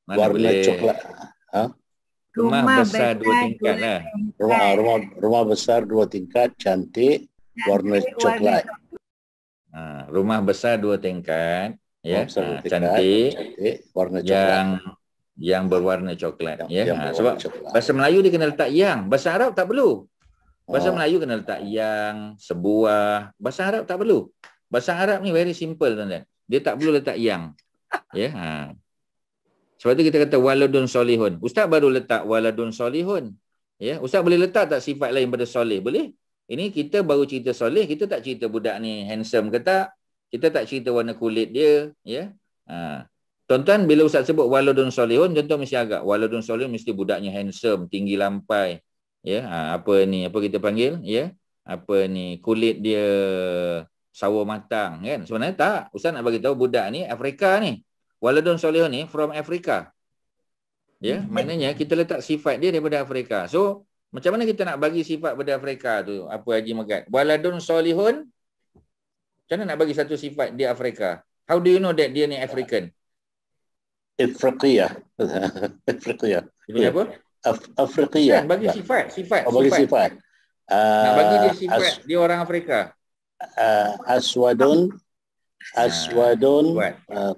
Mana warna boleh? Coklat. Rumah besar 2 tingkat lah. Rumah besar 2 tingkat, cantik, warna coklat. Rumah besar 2 tingkat, ya, cantik, warna coklat. Yang berwarna coklat, sebab coklat. bahasa Melayu dia kena letak yang, bahasa Arab tak perlu. Bahasa Melayu kena letak yang, sebuah. Bahasa Arab tak perlu. Bahasa Arab ni very simple, tuan-tuan. Dia tak perlu letak yang. Ya, sebab tu kita kata waladun solihun. Ustaz baru letak waladun solihun. Ya, ustaz boleh letak tak sifat lain pada soleh? Boleh. Ini kita baru cerita soleh, kita tak cerita budak ni handsome ke tak. Kita tak cerita warna kulit dia, ya. Tuan-tuan, bila ustaz sebut waladun solihun, tuan-tuan mesti agak waladun solihun mesti budaknya handsome, tinggi lampai. Ya, apa ni? Apa kita panggil? Ya. Apa ni? Kulit dia sawo matang, kan? Sebenarnya tak. Ustaz nak bagi tahu budak ni Afrika ni. Waladun solihun ni from Afrika. Ya, maknanya kita letak sifat dia daripada Afrika. So, macam mana kita nak bagi sifat pada Afrika tu? Apa Haji Megat? Waladun solihun. Macam mana nak bagi satu sifat dia Afrika? How do you know that dia ni African? Afriqiyah. Afriqiyah. Dia apa? Afriqiyah. Bagi sifat. Bagi sifat. Nak bagi dia sifat dia orang Afrika. Aswadun,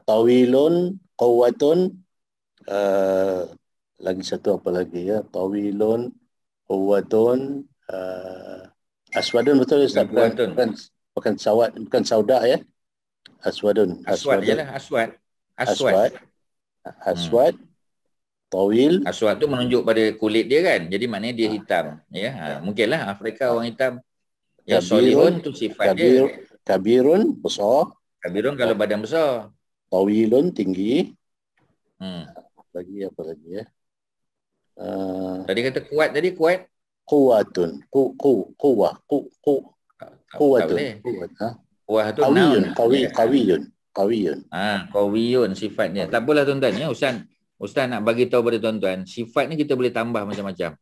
tawilun, quwwatun, lagi satu apa lagi ya? Tawilun, quwwatun, aswadun, betul Ustaz? Bukan sawat, bukan sauda ya? Aswadun. Aswad jelah, aswad. Tawil. Aswad tu menunjuk pada kulit dia kan. Jadi maknanya dia hitam. Ya, mungkinlah Afrika orang hitam. Ya, solihun tu sifat dia. Kabirun, besar. Kabirun kalau badan besar. Tawilun, tinggi. Lagi apa lagi ya? Tadi kata kuat, Quwwatun. Quwwah. Quwwatun. Kuah tu Qawiyun. Qawiyun sifatnya. Tak apalah tuan-tuan ya. Ustaz nak bagi tahu pada tuan-tuan, sifat ni kita boleh tambah macam-macam.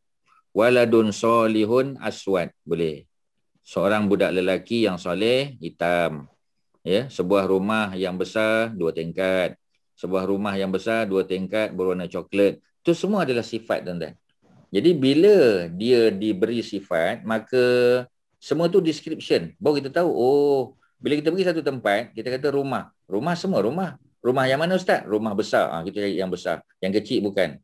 Waladun solihun aswad, boleh. Seorang budak lelaki yang soleh, hitam. Ya, sebuah rumah yang besar 2 tingkat. Sebuah rumah yang besar 2 tingkat berwarna coklat. Itu semua adalah sifat, tuan-tuan. Jadi bila dia diberi sifat, maka semua tu description. Baru kita tahu, oh, bila kita pergi satu tempat, kita kata rumah. Rumah semua rumah. Rumah yang mana Ustaz? Rumah besar. Kita cari yang besar. Yang kecil bukan.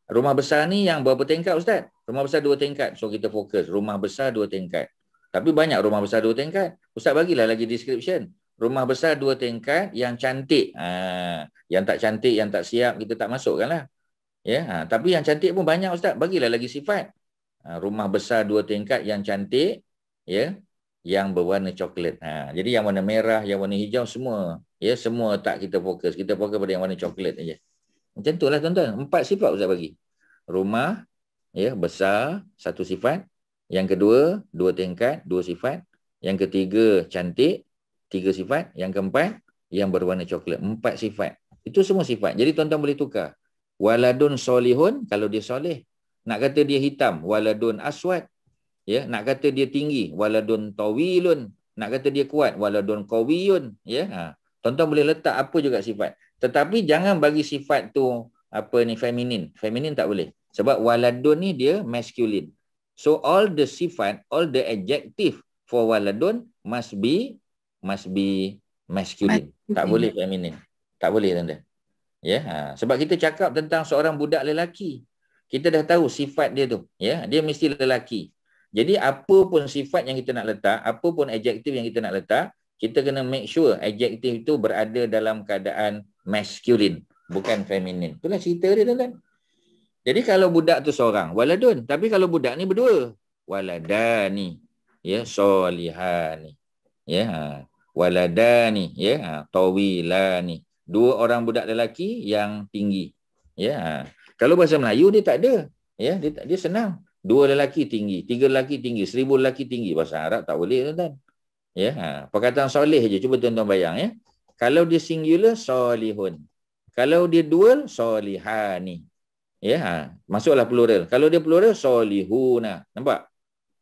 Rumah besar ni yang berapa tingkat Ustaz? Rumah besar 2 tingkat. So kita fokus. Rumah besar 2 tingkat. Tapi banyak rumah besar 2 tingkat. Ustaz bagilah lagi description. Rumah besar 2 tingkat yang cantik. Yang tak cantik, yang tak siap, kita tak masukkan lah. Ya, tapi yang cantik pun banyak Ustaz. Bagilah lagi sifat. Rumah besar 2 tingkat yang cantik. Ya, yang berwarna coklat. Jadi yang warna merah, yang warna hijau semua. Ya, semua tak kita fokus. Kita fokus pada yang warna coklat aja. Macam itulah tuan-tuan. 4 sifat Ustaz bagi. Rumah, ya, besar, 1 sifat. Yang kedua, 2 tingkat, 2 sifat. Yang ketiga, cantik, 3 sifat. Yang keempat, yang berwarna coklat, 4 sifat. Itu semua sifat. Jadi tuan-tuan boleh tukar. Waladun solihun, kalau dia soleh. Nak kata dia hitam, waladun aswad. Ya, nak kata dia tinggi, waladun tawilun. Nak kata dia kuat, waladun qawiyun. Ya, tuan-tuan boleh letak apa juga sifat. Tetapi jangan bagi sifat tu apa ni feminin. Feminin tak boleh. Sebab waladun ni dia masculine. So all the sifat, all the adjective for waladun must be masculine. Tak boleh feminin. Tak boleh tuan-tuan. Ya, sebab kita cakap tentang seorang budak lelaki. Kita dah tahu sifat dia tu. Ya, dia mesti lelaki. Jadi apa pun sifat yang kita nak letak, apa pun adjektif yang kita nak letak, kita kena make sure adjektif itu berada dalam keadaan masculine, bukan feminin. Itulah cerita dia tuan-tuan. Jadi kalau budak tu seorang, waladun. Tapi kalau budak ni berdua, waladani. Ya, solihani. Ya, waladani. Ya, tawilani. 2 orang budak lelaki yang tinggi. Ya, kalau bahasa Melayu dia tak ada. Ya, dia senang. 2 lelaki tinggi, 3 lelaki tinggi, 1000 lelaki tinggi. Bahasa Arab tak boleh tuan-tuan. Ya, perkataan soleh je. Cuba tuan-tuan bayang ya. Kalau dia singular, solihun. Kalau dia dual, solihani. Ya, masuklah plural. Kalau dia plural, solihuna. Nampak?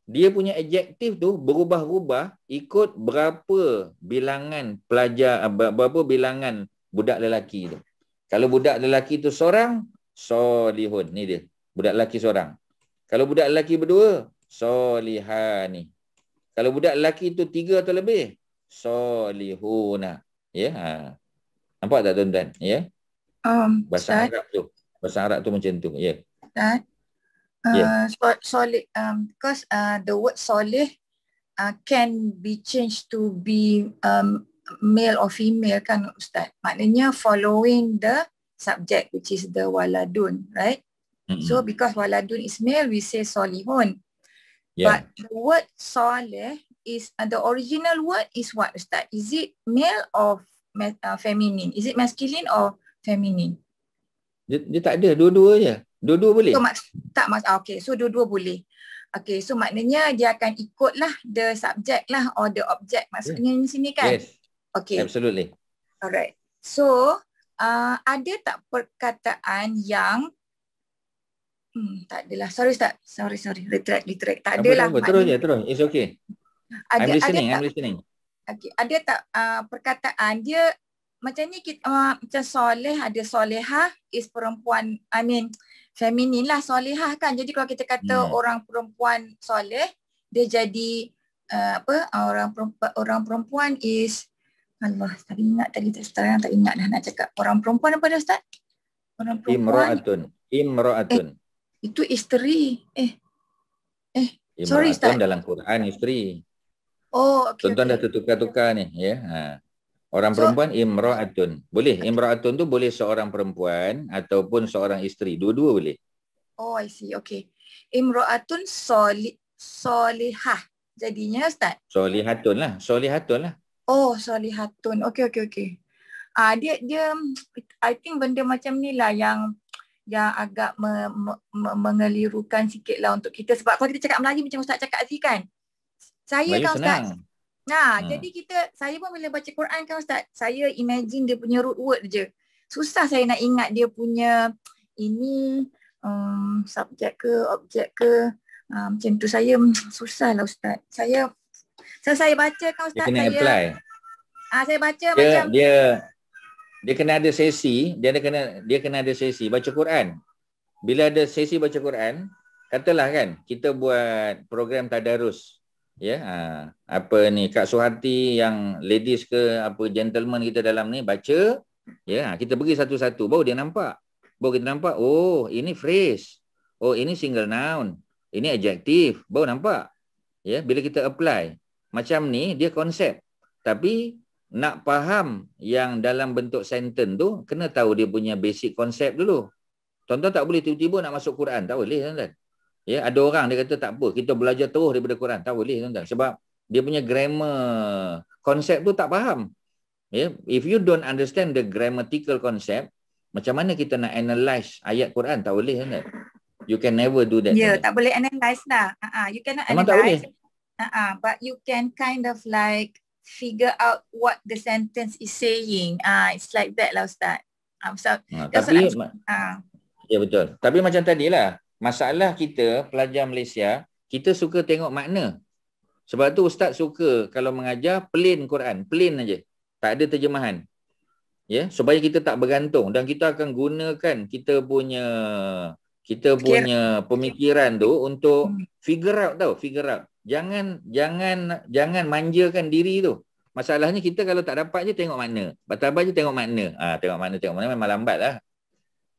Dia punya adjektif tu berubah-ubah ikut berapa bilangan pelajar, berapa bilangan budak lelaki tu. Kalau budak lelaki tu seorang, solihun. Ni dia. budak lelaki seorang. Kalau budak lelaki berdua, solihani. Kalau budak lelaki itu 3 atau lebih, solihuna. Ya. Nampak tak tuan-tuan? Ya. Bahasa Arab tu. Bahasa Arab tu macam tu. Ya. Ustaz, soleh, because the word soleh can be changed to be male or female kan Ustaz. Maknanya following the subject which is the waladun, right? So because waladun is male, we say solihun. But the word soleh is the original word is what Ustaz? Is it male or feminine? Is it masculine or feminine? Dia tak ada, dua-dua je. Dua-dua boleh. So, okay, so dua-dua boleh. Okay, so maknanya dia akan ikutlah the subject lah or the object maksudnya di sini kan? Yes. Okay. Absolutely. Alright. So, ada tak perkataan yang tak adalah. Sorry Ustaz. Sorry. Retract. Tak adalah. Terus. It's okay. I'm listening. Okay. Ada tak perkataan dia macam ni macam soleh, ada solehah is perempuan, feminin lah solehah kan. Jadi kalau kita kata orang perempuan soleh, dia jadi orang perempuan is Allah, tak ingat tadi sekarang tak ingat dah nak cakap. Orang perempuan apa dah Ustaz? Orang perempuan Imra'atun. Itu isteri. Sorry Ustaz. Dalam Quran isteri. Oh, okay. Tuan-tuan dah tertukar-tukar ni, ya. Orang perempuan imra'atun. Boleh, imra'atun tu boleh seorang perempuan ataupun seorang isteri. Dua-dua boleh. Oh, I see. Okay. Imra'atun solihah. Jadinya Ustaz? Solihatun lah. Oh, solihatun. Okay. Dia I think benda macam ni lah yang agak mengelirukan sikit lah untuk kita. Sebab kalau kita cakap Melayu macam Ustaz cakap tadi kan, saya Melayu kan senang. Ustaz. Jadi saya pun bila baca Quran kan Ustaz, saya imagine dia punya root word je. Susah saya nak ingat dia punya ini subjek ke, objek ke. Macam tu saya susah lah Ustaz. Saya baca kan Ustaz, dia kena apply. Saya baca dia kena ada sesi, dia kena ada sesi baca Quran. Bila ada sesi baca Quran, katalah kan kita buat program tadarus. Ya, apa ni Kak Suhati yang ladies ke apa gentleman kita dalam ni baca, ya, kita pergi satu-satu baru dia nampak. Baru kita nampak, oh ini phrase. Oh ini single noun. Ini adjektif, baru nampak. Ya, bila kita apply macam ni dia konsep. Tapi nak faham yang dalam bentuk sentence tu, kena tahu dia punya basic konsep dulu. Tuan-tuan tak boleh tiba-tiba nak masuk Quran. Tak boleh, tuan-tuan. Ya, ada orang dia kata tak apa, kita belajar terus daripada Quran. Tak boleh, tuan-tuan. Sebab dia punya grammar konsep tu tak faham. Ya, if you don't understand the grammatical concept, macam mana kita nak analyse ayat Quran? Tak boleh, tuan-tuan. You can never do that. Ya, tak boleh analyse lah. You cannot analyse. Tak boleh. But you can kind of like figure out what the sentence is saying. It's like that lah Ustaz. Tapi ya betul. Tapi macam tadilah, masalah kita pelajar Malaysia, kita suka tengok makna. Sebab tu Ustaz suka kalau mengajar plain Quran, plain aja. Tak ada terjemahan. Ya, supaya kita tak bergantung dan kita akan gunakan kita punya pemikiran tu untuk figure out. Jangan manjakan diri tu. Masalahnya kita kalau tak dapat je tengok makna. Batabah je tengok makna. Tengok makna memang lambat lah.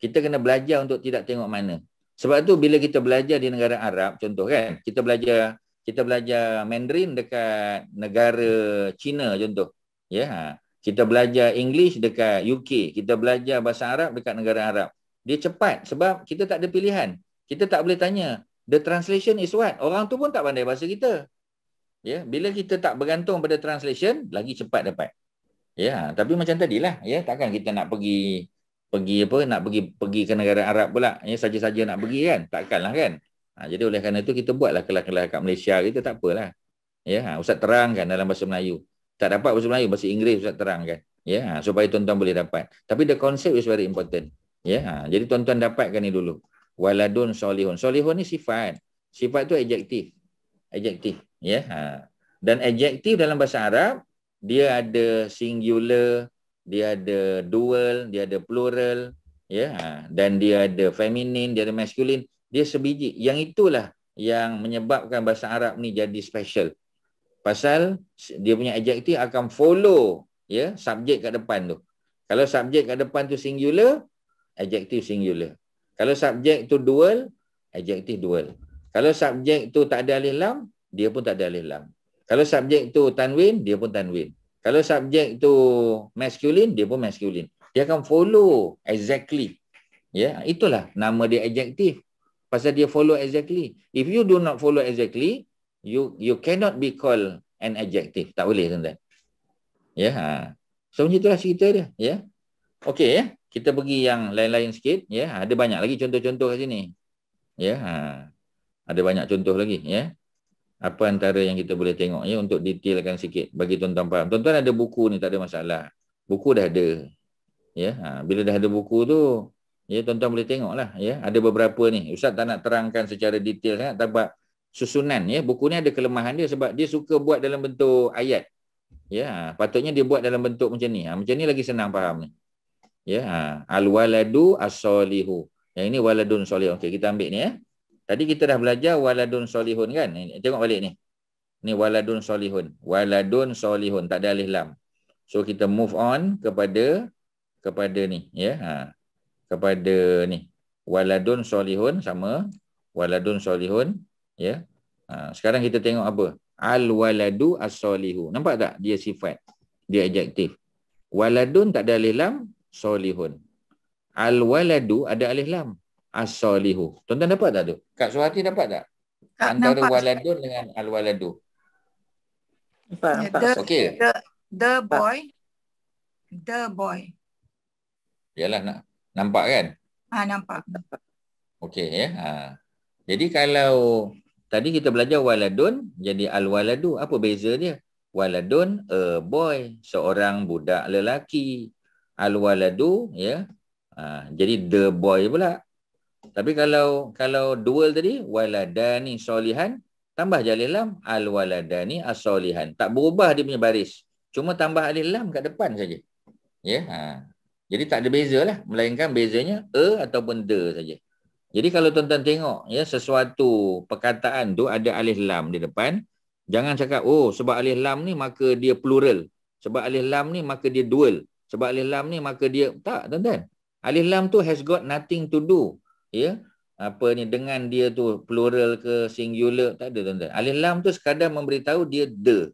Kita kena belajar untuk tidak tengok makna. Sebab tu bila kita belajar di negara Arab, contoh kan, kita belajar Mandarin dekat negara China contoh. Ya. Kita belajar English dekat UK. Kita belajar bahasa Arab dekat negara Arab. Dia cepat sebab kita tak ada pilihan. Kita tak boleh tanya, the translation is what? Orang tu pun tak pandai bahasa kita. Ya, bila kita tak bergantung pada translation, lagi cepat dapat. Ya, tapi macam tadilah, ya, takkan kita nak pergi ke negara Arab pula. Ya, saja-saja nak pergi kan? Takkanlah kan? Jadi oleh kerana itu kita buatlah kelas-kelas kat Malaysia kita, tak apalah. Ya, Ustaz terangkan dalam bahasa Melayu. Tak dapat bahasa Melayu, bahasa Inggeris Ustaz terangkan. Ya, supaya tuan-tuan boleh dapat. Tapi the concept is very important. Ya, jadi tuan-tuan dapatkan ni dulu. Waladun solihun. Solihun ni sifat. Sifat tu adjektif. Ya. Dan adjektif dalam bahasa Arab, dia ada singular, dia ada dual, dia ada plural, ya. Dan dia ada feminine, dia ada masculine. Dia sebiji. Yang itulah yang menyebabkan bahasa Arab ni jadi special. Pasal dia punya adjektif akan follow ya subjek kat depan tu. Kalau subjek kat depan tu singular, adjektif singular. Kalau subjek tu dual, adjektif dual. Kalau subjek tu tak ada alif lam, dia pun tak ada alif lam. Kalau subjek tu tanwin, dia pun tanwin. Kalau subjek tu masculine, dia pun masculine. Dia akan follow exactly. Ya, itulah nama dia adjektif. Pasal dia follow exactly. If you do not follow exactly, you cannot be called an adjective. Tak boleh, tuan-tuan. Ya, so macam itulah cerita dia, ya. Okey ya. Kita pergi yang lain-lain sikit, ya. Ada banyak lagi contoh-contoh kat sini. Ya, ada banyak contoh lagi, ya. Apa antara yang kita boleh tengok ya untuk detailkan sikit bagi tuan-tuan faham. Tuan-tuan ada buku ni, tak ada masalah. Buku dah ada. Ya, bila dah ada buku tu, ya tuan-tuan boleh tengoklah, ya. Ada beberapa ni. Ustaz tak nak terangkan secara detail sangat sebab susunan ya. Buku ni ada kelemahan dia sebab dia suka buat dalam bentuk ayat. Ya, patutnya dia buat dalam bentuk macam ni. Macam ni lagi senang faham ni. Ya, al-waladu as-solihu. Yang ini waladun solihun. Okey, kita ambil ni ya. Tadi kita dah belajar waladun solihun kan? Tengok balik ni. Ni waladun solihun. Waladun solihun, tak ada alif lam. So kita move on kepada ni ya. Kepada ni. Waladun solihun sama waladun solihun ya. Sekarang kita tengok apa? Al-waladu as-solihu. Nampak tak? Dia sifat. Dia adjektif. Waladun tak ada alif lam, solihun. Al-waladu ada alif lam, as-solihu. Tuan-tuan dapat tak tu? Kak Suhati dapat tak? Antara nampak. Waladun dengan al-waladu. Okey. The boy. The boy. Yalah, nampak kan? Nampak. Okey ya. Jadi kalau tadi kita belajar waladun jadi al-waladu, apa beza dia? Waladun a boy, seorang budak lelaki. Al-waladu ya. Jadi the boy pula. Tapi kalau dual tadi waladani solihan, tambah je alif lam, al-waladani as-solihan. Tak berubah dia punya baris. Cuma tambah alif lam kat depan saja. Ya. Jadi tak ada beza lah, melainkan bezanya a ataupun the saja. Jadi kalau tuan-tuan tengok ya sesuatu perkataan tu ada alif lam di depan, jangan cakap oh sebab alif lam ni maka dia plural. Sebab alif lam ni maka dia dual. Sebab alif lam ni maka dia tak, tuan-tuan. Alif lam tu has got nothing to do ya. Apa ni dengan dia tu plural ke singular, tak ada, tuan-tuan. Alif lam tu sekadar memberitahu dia the.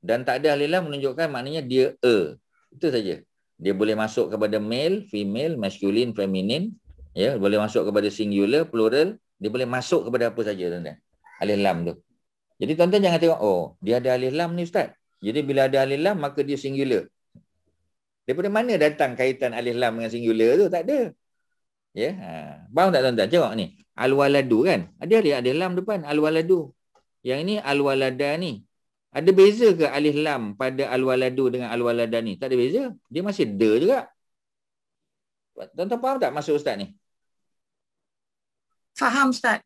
Dan tak ada alif lam menunjukkan maknanya dia a. Itu saja. Dia boleh masuk kepada male, female, masculine, feminine. Ya, boleh masuk kepada singular, plural. Dia boleh masuk kepada apa saja, tuan-tuan. Alif lam tu. Jadi tuan-tuan jangan tengok, oh dia ada alif lam ni Ustaz. Jadi bila ada alif lam maka dia singular. Daripada mana datang kaitan alif lam dengan singular tu? Tak ada. Ya, faham tak tuan-tuan? Tengok ni. Al-waladu kan? Ada alif lam depan, al-waladu. Yang ini al-walada ni. Ada beza ke alif lam pada al-waladu dengan al-walada ni? Tak ada beza. Dia masih the juga. Tuan-tuan faham tak maksud Ustaz ni? Faham Ustaz.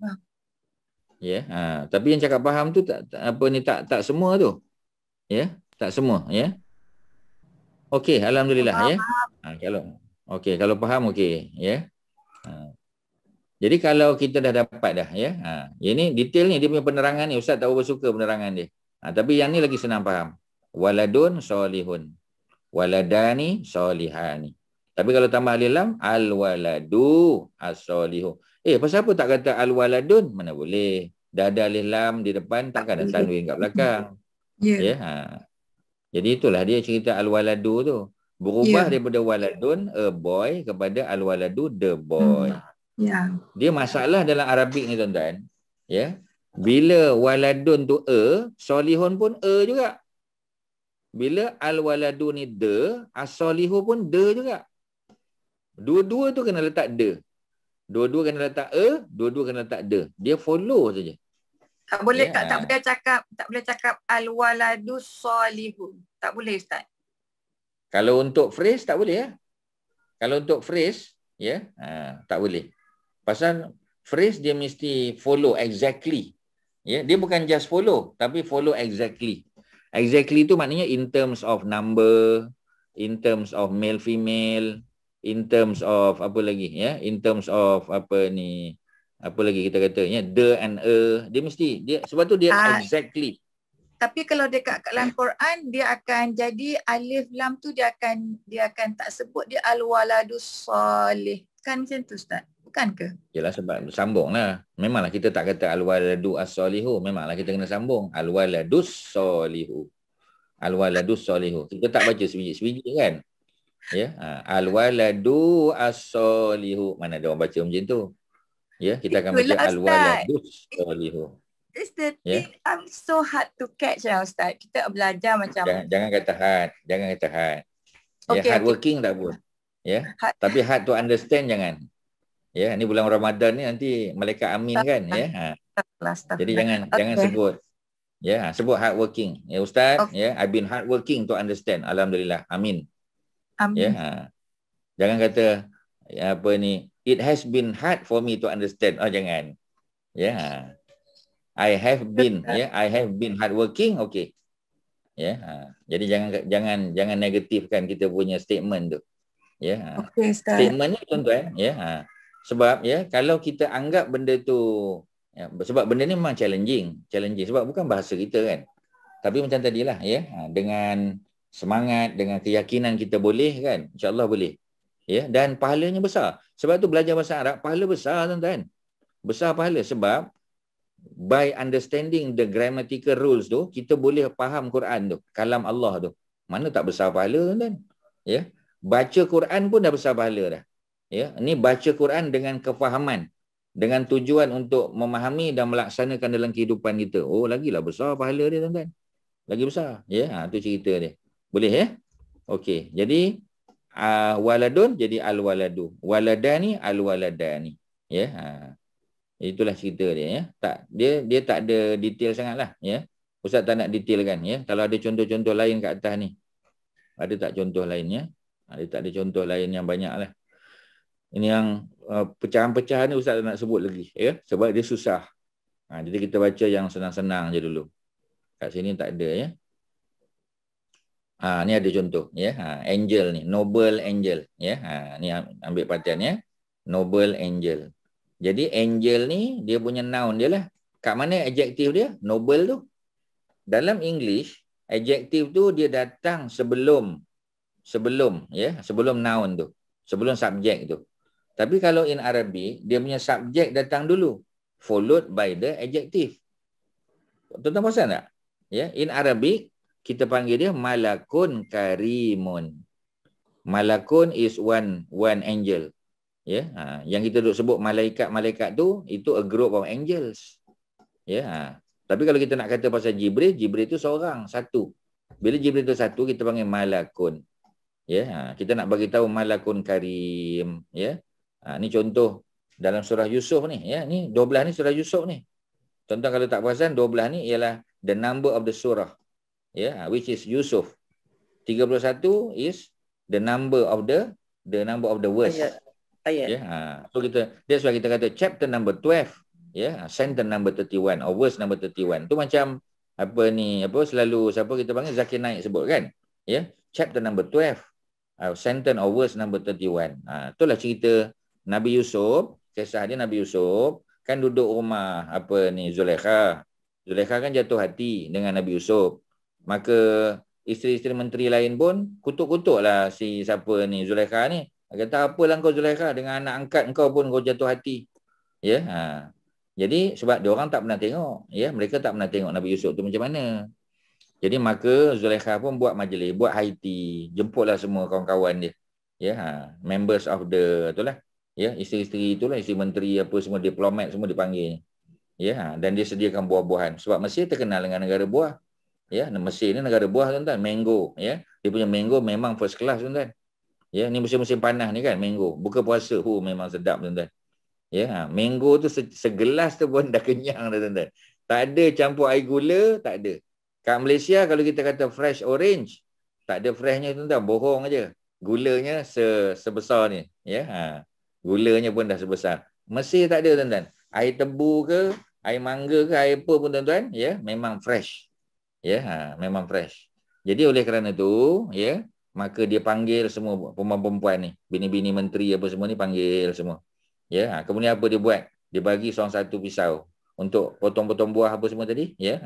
Ya, tapi yang cakap faham tu tak semua tu. Ya, tak semua ya. Okey, alhamdulillah ya. Kalau faham okey ya. Jadi kalau kita dah dapat dah ya. Ini detail ni dia punya penerangan ni Ustaz tak berapa suka penerangan dia. Tapi yang ni lagi senang faham. Waladun solihun. Waladani solihani. Tapi kalau tambah alif lam, al-waladu as-solihu. Pasal apa tak kata al-waladun? Mana boleh. Dah ada alif lam di depan, takkan ada tanwin kat belakang. Jadi itulah dia cerita al-waladu tu. Berubah daripada waladun, a boy, kepada al-waladu, the boy. Dia masalah dalam Arabik ni tuan-tuan. Ya. Bila waladun tu a, solihun pun a juga. Bila al-waladu ni the, as-solihu pun the juga. Dua-dua tu kena letak the. Dua-dua kena letak a, dua-dua kena letak the. Dia follow saja. Tak boleh tak boleh cakap al-waladu solihun. Tak boleh Ustaz. Kalau untuk phrase tak boleh ya. Kalau untuk phrase ya, tak boleh. Pasal phrase dia mesti follow exactly. Ya, dia bukan just follow tapi follow exactly. Exactly tu maknanya in terms of number, in terms of male female, in terms of apa lagi ya, in terms of apa ni apa lagi kita kata ya, the and dia mesti dia sebab tu dia exactly. Tapi kalau dekat dalam Quran dia akan jadi alif lam tu dia akan tak sebut dia al-waladus salih. Kan macam tu Ustaz? Bukan ke? Yalah sebab sambung lah. Memanglah kita tak kata al-waladu as-salihu. Memanglah kita kena sambung. Al-waladus salihu. Al-waladus salihu. Kita tak baca sebiji-sebiji kan? Ya, al-waladu as-salihu. Mana ada orang baca macam tu? Ya, kita akan baca al-waladus salihu. It's the thing, I'm so hard to catch lah Ustaz. Kita belajar macam jangan kata hard. Jangan kata hard. Ya, hard working tak pun. Ya. Tapi hard to understand jangan. Ya, ni bulan Ramadan ni nanti malaikat amin kan, ya. Jadi jangan sebut. Ya, sebut hard working. Ya Ustaz, ya, I've been hard working to understand. Alhamdulillah. Amin. Amin. Ya. Jangan kata apa ni, it has been hard for me to understand. Oh jangan. Ya. I have been hardworking, okay. Ya, jadi jangan negatifkan kita punya statement tu. Ya. Okay, statement ni tuan-tuan, ya. Sebab ya kalau kita anggap benda tu ya, sebab benda ni memang challenging sebab bukan bahasa kita kan. Tapi macam tadilah ya, dengan semangat, dengan keyakinan kita boleh kan, insya-Allah boleh. Ya, dan pahalanya besar. Sebab tu belajar bahasa Arab pahala besar tuan-tuan. Besar pahala sebab by understanding the grammatical rules tu, kita boleh faham Quran tu, kalam Allah tu. Mana tak besar pahala tuan-tuan? Ya. Baca Quran pun dah besar pahala dah. Ya, ini baca Quran dengan kefahaman, dengan tujuan untuk memahami dan melaksanakan dalam kehidupan kita. Oh, lagilah besar pahala dia tuan-tuan. Lagi besar. Ya, tu cerita dia. Boleh ya? Okey. Jadi waladun jadi al-waladu. Waladani al-waladani. Ya. Itulah cerita dia ya. Dia tak ada detail sangatlah ya. Ustaz tak nak detailkan ya. Kalau ada contoh-contoh lain kat atas ni. Ada tak contoh lain ya? Ada tak ada contoh lain yang banyaklah. Ini yang pecahan-pecahan ni Ustaz tak nak sebut lagi ya, sebab dia susah. Jadi kita baca yang senang-senang je dulu. Kat sini tak ada ya. Ni ada contoh ya. Angel ni, noble angel ya. Ni ambil perhatian ya. Noble angel. Jadi angel ni dia punya noun dia lah. Kat mana adjektif dia? Noble tu. Dalam English, adjektif tu dia datang sebelum ya, sebelum noun tu, sebelum subjek tu. Tapi kalau in Arabic, dia punya subjek datang dulu, followed by the adjective. Tuan-tuan perasan tak? Ya, in Arabic kita panggil dia malakun karimun. Malakun is one angel. Ya, yang kita duk sebut malaikat tu itu a group of angels. Ya, tapi kalau kita nak kata pasal Jibril tu seorang, satu. Bila Jibril tu satu, kita panggil malakun. Ya, kita nak bagi tahu malakun karim. Ya, ni contoh dalam surah Yusuf ni. Ya, ni 12 ni surah Yusuf ni. Tuan-tuan kalau tak perasan 12 ni ialah the number of the surah. Ya, which is Yusuf. 31 is the number of the verse. Ayat. Ya, so that's why kita kata chapter number 12, ya, sentence number 31 or verse number 31. Tu macam selalu siapa kita panggil Zakir Naik sebut kan? Ya, chapter number 12, sentence or verse number 31. Itulah cerita Nabi Yusuf, kisah dia Nabi Yusuf kan duduk rumah Zulaikha. Zulaikha kan jatuh hati dengan Nabi Yusuf. Maka isteri-isteri menteri lain pun kutuk-kutuklah si Zulaikha ni. Kata apalah kau Zulaikha, dengan anak angkat kau pun kau jatuh hati. Ya, jadi sebab dia orang tak pernah tengok, ya, mereka tak pernah tengok Nabi Yusuf tu macam mana. Jadi maka Zulaikha pun buat majlis, buat high tea, jemputlah semua kawan-kawan dia. Ya, members of the itulah. Ya, isteri-isteri itulah, isteri menteri apa semua, diplomat semua dipanggil. Ya, dan dia sediakan buah-buahan sebab Mesir terkenal dengan negara buah. Ya, Mesir ni negara buah tuan-tuan, mango, ya. Dia punya mango memang first class tuan-tuan. Ya, ni musim-musim panas ni kan, mango. Buka puasa, memang sedap tuan-tuan. Ya, mango tu segelas tu pun dah kenyang dah tuan-tuan. Tak ada campur air gula, tak ada. Kat Malaysia kalau kita kata fresh orange, tak ada freshnya tuan-tuan, bohong aja. Gulanya sebesar ni, ya. Gulanya pun dah sebesar. Mesir tak ada tuan-tuan. Air tebu ke, air mangga ke, air apa pun tuan-tuan, ya, memang fresh. Ya, memang fresh. Jadi oleh kerana tu, ya, maka dia panggil semua perempuan-perempuan ni, bini-bini menteri apa semua ni panggil semua. Ya, kemudian apa dia buat? Dia bagi seorang satu pisau untuk potong-potong buah apa semua tadi, ya.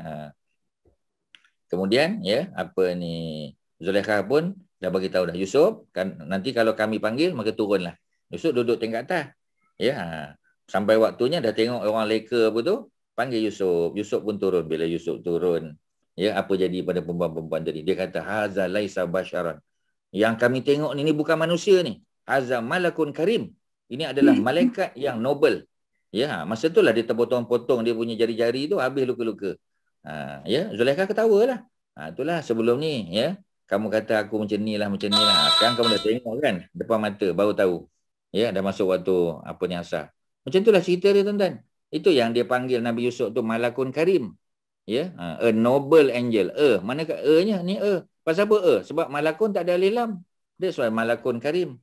Kemudian, ya, apa ni, Zulaikha pun dah bagi tahu dah, Yusuf, kan nanti kalau kami panggil maka turunlah. Yusuf duduk tingkat atas. Ya, sampai waktunya dah tengok orang leka apa tu, panggil Yusuf. Yusuf pun turun. Bila Yusuf turun, ya, apa jadi pada perempuan-perempuan tadi? Dia kata, haza laisa basyaran. Yang kami tengok ni bukan manusia ni. Haza malakun karim. Ini adalah malaikat yang noble. Ya, masa itulah dia terpotong-potong dia punya jari-jari tu, habis luka-luka. Ya, Zulaikha ketawa lah. Itulah sebelum ni, ya, kamu kata aku macam ni lah. Sekarang kamu dah tengok kan, depan mata, baru tahu. Ya, dah masuk waktu apa ni asar. Macam itulah cerita dia, tuan-tuan. Itu yang dia panggil Nabi Yusuf tu malakun karim. Ya, a noble angel. Manakah nya ni Pasal apa Sebab malakun tak ada alif lam. That's why malakun karim.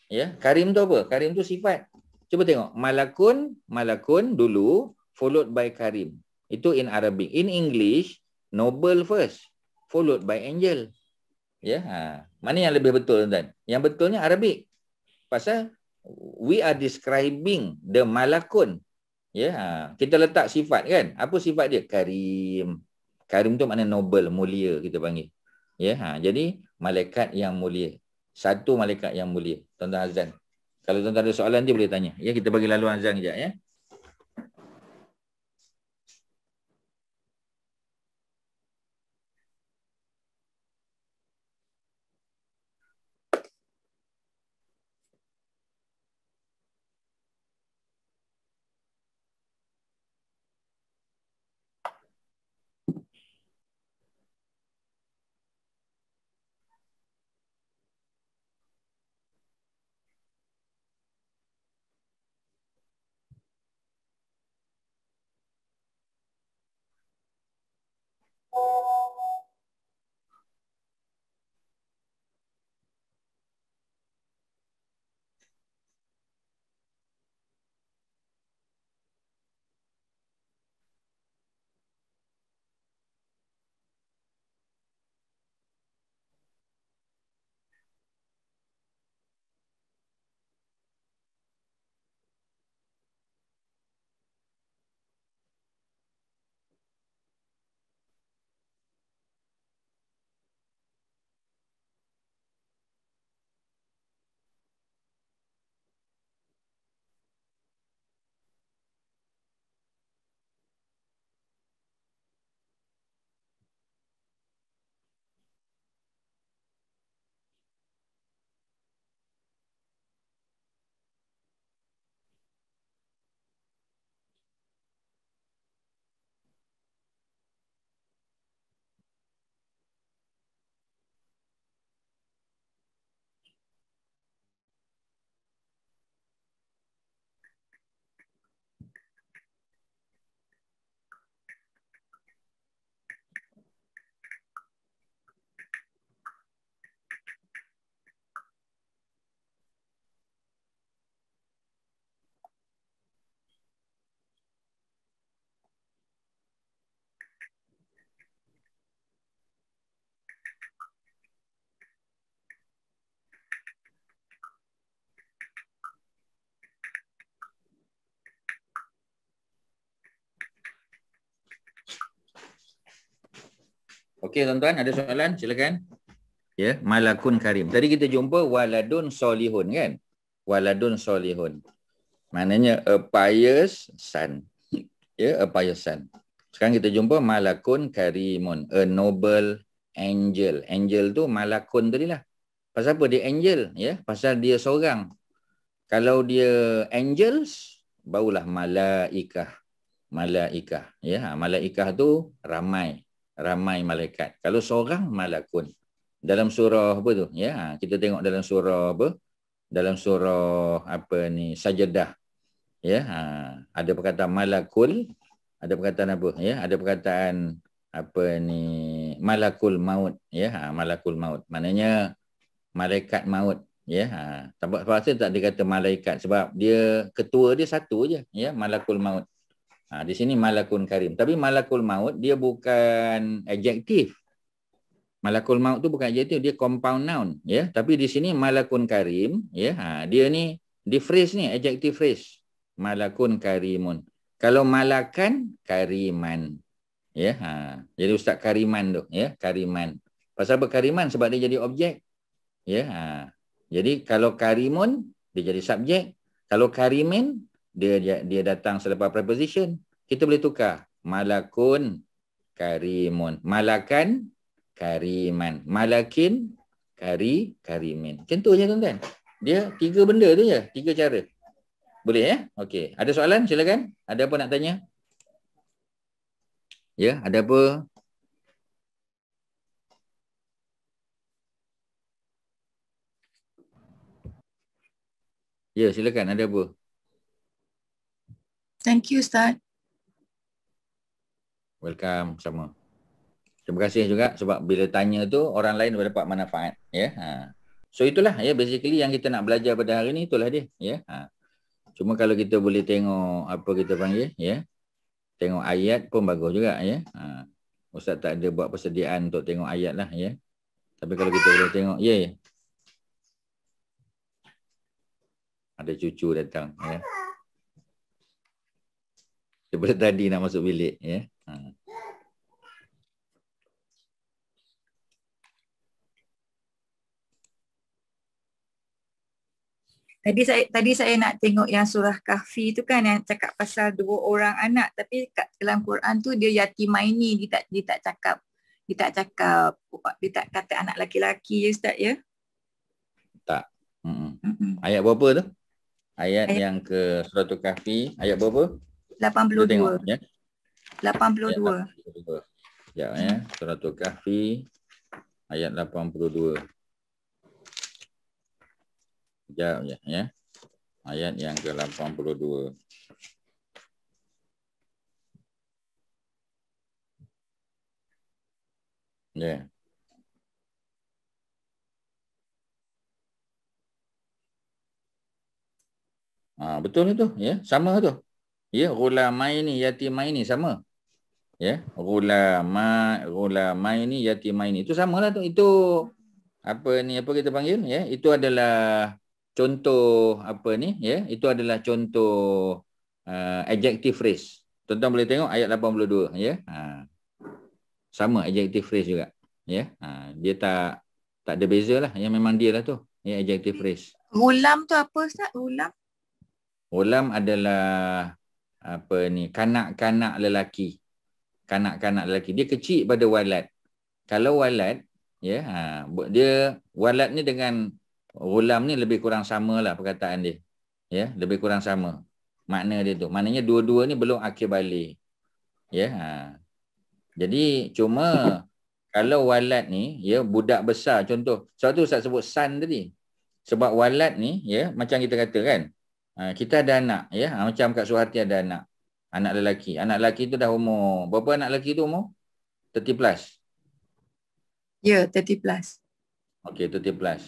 Ya, karim tu apa? Karim tu sifat. Cuba tengok, malakun dulu followed by karim. Itu in Arabic. In English, noble first followed by angel. Ya, mana yang lebih betul, tuan-tuan? Yang betulnya Arabic. Pasal we are describing the malakun. Ya, kita letak sifat kan? Apa sifat dia? Karim. Karim tu makna noble, mulia kita panggil. Ya, jadi malaikat yang mulia. Satu malaikat yang mulia. Tuan-tuan azan. Kalau tuan-tuan ada soalan dia boleh tanya. Ya, kita bagi laluan azan kejap ya. Okey tuan-tuan, ada soalan? Silakan. Ya, malakun karim. Tadi kita jumpa waladun solihun kan? Waladun solihun. Maknanya a pious son. Ya, a pious son. Sekarang kita jumpa malakun karimun, a noble angel. Angel tu malakun tadi lah. Pasal apa dia angel? Ya, pasal dia seorang. Kalau dia angels, barulah malaikah. Malaikah. Ya, malaikah tu ramai. Ramai malaikat. Kalau seorang malakun. Dalam surah apa tu? Ya, kita tengok dalam surah apa? Dalam surah apa ni? Sajadah. Ya, ada perkataan malakul, ada perkataan apa? Ya, ada perkataan apa ni? Malakul maut. Ya, malakul maut. Maknanya malaikat maut. Ya, sebab pasal tak dikata malaikat sebab dia ketua dia satu je. Ya, malakul maut. Di sini malakun karim. Tapi malakul maut dia bukan adjektif. Malakul maut tu bukan adjektif, dia compound noun. Ya, tapi di sini malakun karim, ya, dia ni di phrase ni adjective phrase. malakun karimun. Kalau malakan, kariman. Ya, jadi Ustaz Kariman tu, ya, Kariman. Pasal apa Kariman? Sebab dia jadi objek. Ya, jadi kalau karimun dia jadi subjek. Kalau karimin dia datang selepas preposition. Kita boleh tukar. Malakun karimun. Malakan kariman. Malakin karimin. Macam tu je tuan-tuan. Dia 3 benda tu je, 3 cara. Boleh ya? Okey. Ada soalan? Silakan. Ada apa nak tanya? Ya, ada apa? Ya, silakan. Ada apa? Thank you, Ustaz. Welcome sama. Terima kasih juga sebab bila tanya tu orang lain dapat manfaat, ya. So itulah ya basically yang kita nak belajar pada hari ni, itulah dia, ya. Cuma kalau kita boleh tengok apa kita panggil, ya. Tengok ayat pun bagus juga, ya. Ustaz tak ada buat persediaan untuk tengok ayat lah, ya. Tapi kalau kita boleh tengok, ya. Ada cucu datang, ya. Daripada tadi nak masuk bilik, ya. Tadi saya nak tengok yang surah Kahfi tu kan, yang cakap pasal 2 orang anak, tapi kat dalam Quran tu dia yatimaini, dia tak kata anak laki-laki je Ustaz, ya? Tak. Ayat berapa tu? Ayat yang ke surah Kahfi, ayat berapa? 82. Tengok, ya. 82. Ya, ya. Surah Kahfi ayat 82. Sekejap je, ya. Ayat yang ke-82. Ya. Betul itu, ya. Sama tu. Ya, ghulamaini yatimaini sama. Ya, ghulamaini yatimaini. Itu samalah tu. Itu apa kita panggil, ya. Itu adalah contoh apa ni, ya. Itu adalah contoh adjective phrase. Tuan-tuan boleh tengok ayat 82, ya. Sama adjective phrase juga, ya. Dia tak ada beza lah. Ya, memang dia lah tu, ya, adjective phrase. Ghulam tu apa Ustaz? Ghulam adalah apa ni, kanak-kanak lelaki. Kanak-kanak lelaki. Dia kecil pada walad. Kalau walad, ya, dia walad ni dengan ghulam ni lebih kurang sama lah perkataan dia. Ya, lebih kurang sama. Makna dia tu. Maknanya dua-dua ni belum akil balik. Ya, jadi cuma kalau walad ni, ya, budak besar contoh. Sebab tu Ustaz sebut son tadi. Sebab walad ni, ya, macam kita kata kan, kita ada anak, ya, macam Kak Suhati ada anak. Anak lelaki. Anak lelaki tu dah umur, berapa anak lelaki tu umur? 30 plus. Ya, 30 plus. Okey, 30 plus.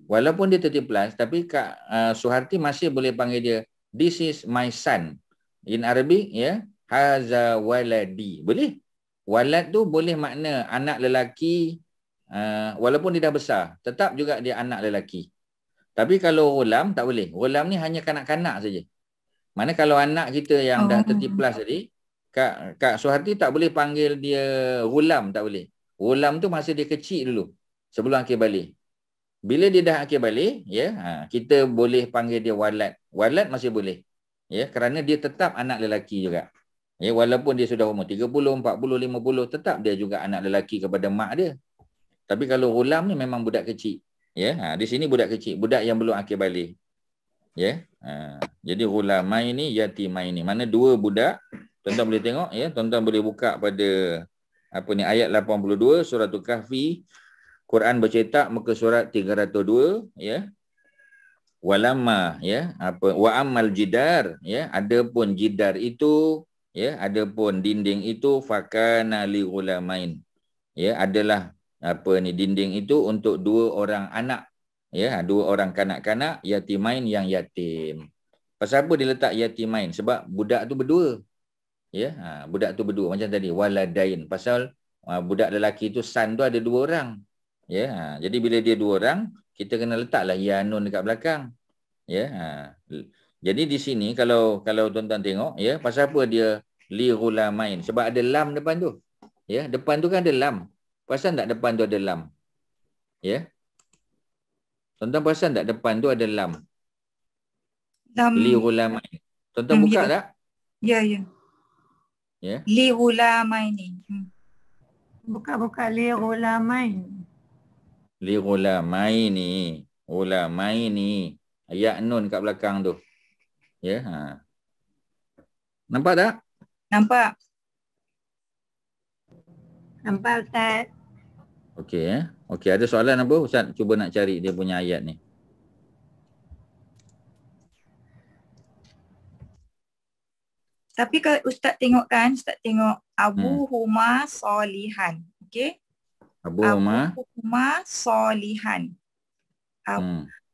Walaupun dia 30 plus, tapi Kak Suharti masih boleh panggil dia, this is my son. In Arabic, ya, haza waladi. Boleh? Walad tu boleh makna anak lelaki, walaupun dia dah besar, tetap juga dia anak lelaki. Tapi kalau ghulam tak boleh. Ghulam ni hanya kanak-kanak saja. Mana kalau anak kita yang dah 30 plus tadi, Kak Suharti tak boleh panggil dia ghulam, tak boleh. Ghulam tu masa dia kecil dulu, sebelum akil balik. Bila dia dah akil balik, ya, kita boleh panggil dia walad. Walad masih boleh. Ya, kerana dia tetap anak lelaki juga. Ya, walaupun dia sudah umur 30, 40, 50, tetap dia juga anak lelaki kepada mak dia. Tapi kalau ghulam ni memang budak kecil. Ya, di sini budak kecil, budak yang belum akil balik. Ya, jadi ghulamaini yatimaini. Mana 2 budak. Tuan-tuan boleh tengok, ya, tuan-tuan boleh buka pada apa ni, ayat 82 surah Kahfi. Quran bercetak muka surat 302, ya. Walamma, ya, apa wa amal jidar, ya, adapun jidar itu, ya, adapun dinding itu fakana li ghulamain. Ya, adalah apa ni, dinding itu untuk 2 orang anak, ya, 2 orang kanak-kanak yatimain yang yatim. Pasal apa dia letak yatimain? Sebab budak tu berdua. Ya, budak tu berdua macam tadi waladain. Pasal budak lelaki tu son tu ada 2 orang. Ya, jadi bila dia 2 orang, kita kena letaklah ya nun dekat belakang. Ya, Jadi di sini kalau tuan-tuan tengok ya, pasal apa dia li ghulamain? Sebab ada lam depan tu. Ya, depan tu kan ada lam. Perasan tak depan tu ada lam? Ya. Tuan-tuan perasan tak depan tu ada lam? Li ghulamain. Tuan-tuan buka tak? Ya. Ya. Li ghulamaini. Buka li ghulamain. Li ghulamaini. Ghulamaini. Ayat nun kat belakang tu. Ya. Nampak tak? Nampak. Nampak Ustaz? Okey. Okey, ada soalan apa? Ustaz cuba nak cari dia punya ayat ni. Tapi kalau Ustaz tengok kan, Ustaz tengok Abu Huma Solihan. Okey? Abu Huma Solihan.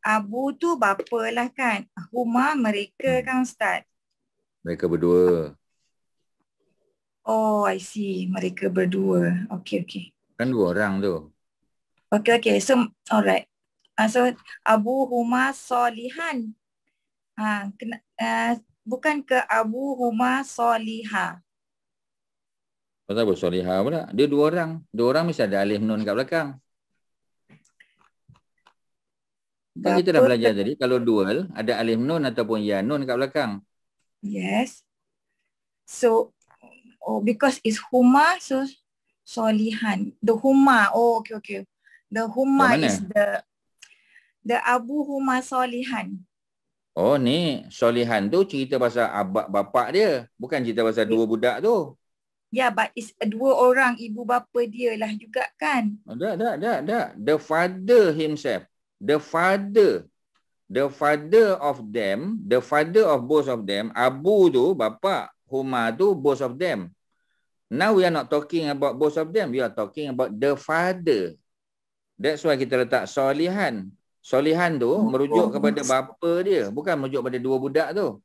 Abu tu bapa lah kan. Huma mereka kan Ustaz. Mereka berdua. Oh, I see. Mereka berdua. Okey. Kan 2 orang tu. Okey. So, alright. So, Abu Huma Solihan. Bukan ke Abu Huma Soliha. Pasal apa Soliha pula? Dia 2 orang. 2 orang mesti ada alif nun kat belakang. Kan kita dah belajar tadi, kalau dual, ada alif nun ataupun ya nun kat belakang. Yes. So, because it's Huma, so Solihan. The Huma. Oh, okay. The Huma is the Abu Huma Solihan. Oh ni, Solihan tu cerita pasal bapak dia. Bukan cerita pasal 2 budak tu. Yeah, but it's 2 orang ibu bapa dia lah juga kan? Tak. The father himself. The father of them, the father of both of them, Abu tu bapa, Huma tu both of them. Now we are not talking about both of them, we are talking about the father. That's why kita letak Solihan. Solihan tu merujuk kepada bapa dia, bukan merujuk pada 2 budak tu.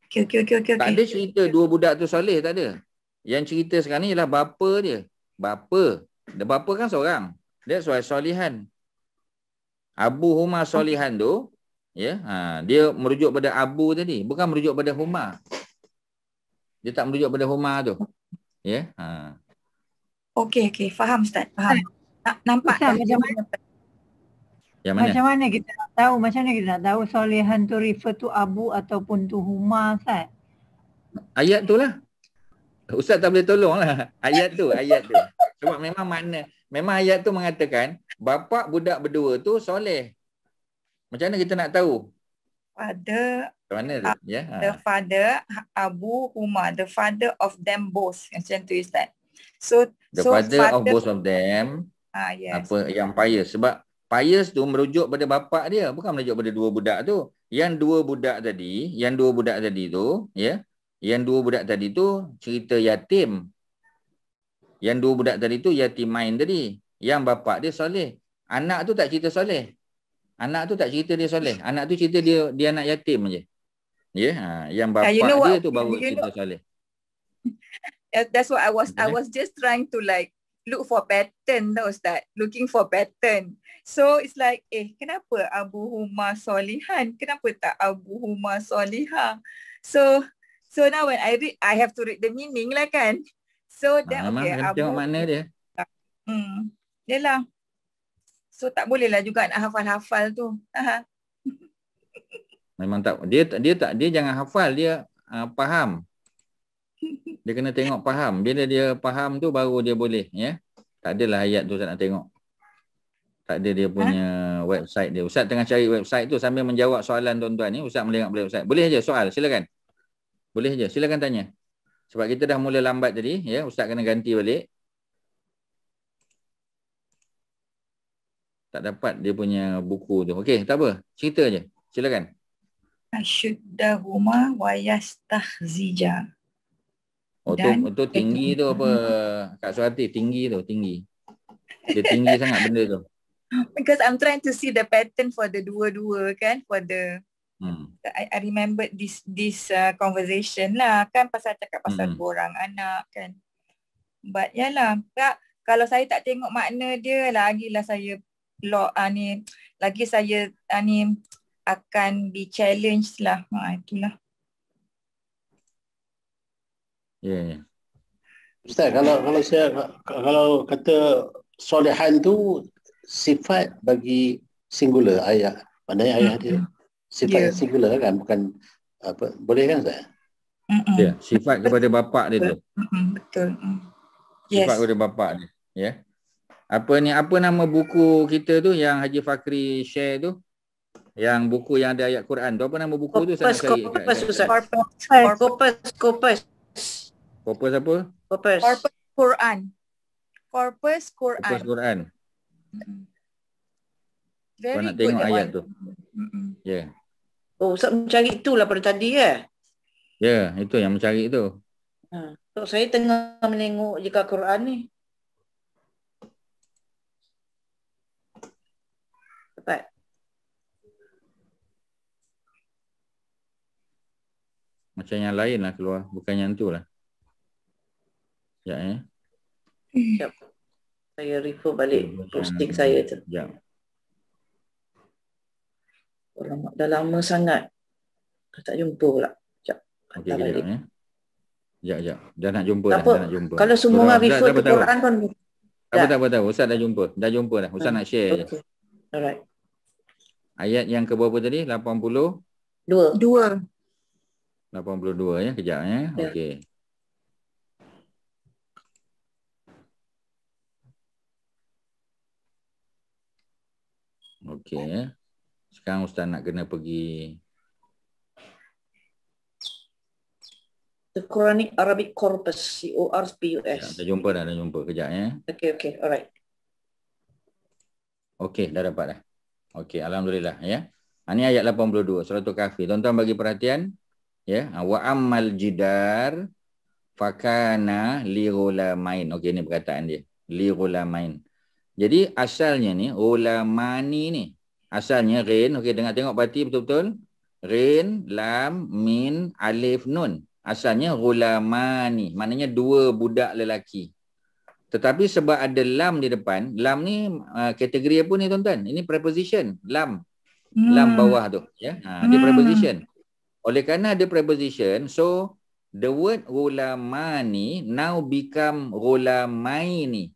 Okay. Tak ada cerita 2 budak tu soleh, tak ada. Yang cerita sekarang ni ialah bapa dia. Bapa kan seorang. That's why Solihan. Abu Huma Solihan tu, ya, dia merujuk pada Abu tadi, bukan merujuk pada Huma. Dia tak merujuk pada Huma tu. Ya. Okey, faham Ustaz, faham. Nampak Ustaz, macam mana? Macam mana kita nak tahu Solihan tu refer to Abu ataupun tu Huma, Ustaz? Ayat tu lah. Ustaz tak boleh tolong lah. Ayat tu. Sebab memang ayat tu mengatakan bapa budak berdua tu soleh. Macam mana kita nak tahu? The father Abu Huma, the father of them both. Macam tu Ustaz. So father of both of them. Yes. Apa yang pious, sebab pious tu merujuk pada bapa dia, bukan merujuk pada 2 budak tu. Yang 2 budak tadi tu, ya. Yang 2 budak tadi tu cerita yatim. Yang 2 budak tadi tu yatimain tadi. Yang bapa dia soleh. Anak tu tak cerita soleh. Anak tu tak cerita dia soleh. Anak tu cerita dia anak yatim je. Ya, yang bapa dia tu baru cerita soleh. That's what I was just trying to like look for pattern tau Ustaz. Looking for pattern. So it's like, kenapa Abu Huma Solihan? Kenapa tak Abu Huma Soliha? So now when I read, I have to read the meaning lah kan. So then tengok makna dia. Yalah. So tak boleh lah juga nak hafal-hafal tu. Memang tak. Dia jangan hafal, dia faham. Dia kena tengok faham. Bila dia faham tu baru dia boleh, ya. Tak adalah ayat tu Ustaz nak tengok. Tak ada dia punya website dia. Ustaz tengah cari website tu sambil menjawab soalan tuan-tuan ni. Ustaz melengok balik website. Boleh je soal, silakan. Boleh je, silakan tanya. Sebab kita dah mula lambat tadi, ya. Ustaz kena ganti balik. Tak dapat dia punya buku tu. Okey, tak apa. Cerita je. Silakan. Ashuddahuma wa yastahzija. Tu tinggi tu apa Kak Suhati, tinggi. Dia tinggi sangat benda tu. Because I'm trying to see the pattern for the dua-dua kan, for the I remember this conversation lah kan, pasal cakap pasal 2 orang anak kan. But yalah, kalau saya tak tengok makna dia, lagilah saya akan be challenged lah. Itulah. Ya. Ustaz, kalau kata solehan tu sifat bagi singular ayah. Maknanya ayah dia sifat singular kan, bukan apa, boleh kan Ustaz? Ya, sifat kepada bapa dia tu. Betul. Sifat kepada bapa dia, ya. Apa nama buku kita tu yang Haji Fakri share tu? Yang buku yang ada ayat Quran tu, apa nama buku tu? Saya nak cari. Corpus apa? Corpus Quran. Kau nak tengok ayat tu. Ya. Oh, Ustaz mencari itulah pada tadi ya? Ya, itu yang mencari tu. So, saya tengah menengok jika Quran ni. Tepat. Macam yang lain lah keluar. Bukan yang tu lah. Sekejap Sekejap. Saya refer balik posting saya tu. Sekejap. Dah lama sangat. Tak jumpa pula. Okey, kejap Sekejap. Dah nak jumpa. Kalau semua orang refer ke Quran pun. Tak apa. Ustaz dah jumpa. Ustaz nak share je. Alright. Ayat yang ke berapa tadi? 82 ya. Kejap ya. Okey. Okey. Sekarang Ustaz nak kena pergi The Quranic Arabic Corpus, CORPUS. Dah jumpa. Kejap ya. Okey. Alright. Okey, dah dapat dah. Okey, alhamdulillah ya. Ini ayat 82 surah Al-Kahfi. Tuan-tuan bagi perhatian ya. Wa ammal jidar fakana li ghulamain. Okey, ini perkataan dia. Li ghulamain. Jadi asalnya ni ghulamani ni. Asalnya rin. Okey, dengar tengok berarti betul-betul. Rin, lam, min, alif, nun. Asalnya ghulamani, maknanya dua budak lelaki. Tetapi sebab ada lam di depan, lam ni kategori apa ni tuan-tuan? Ini preposition, lam. Lam bawah tu, ya. Dia preposition. Oleh kerana ada preposition, so the word ghulamani now become ghulamaini.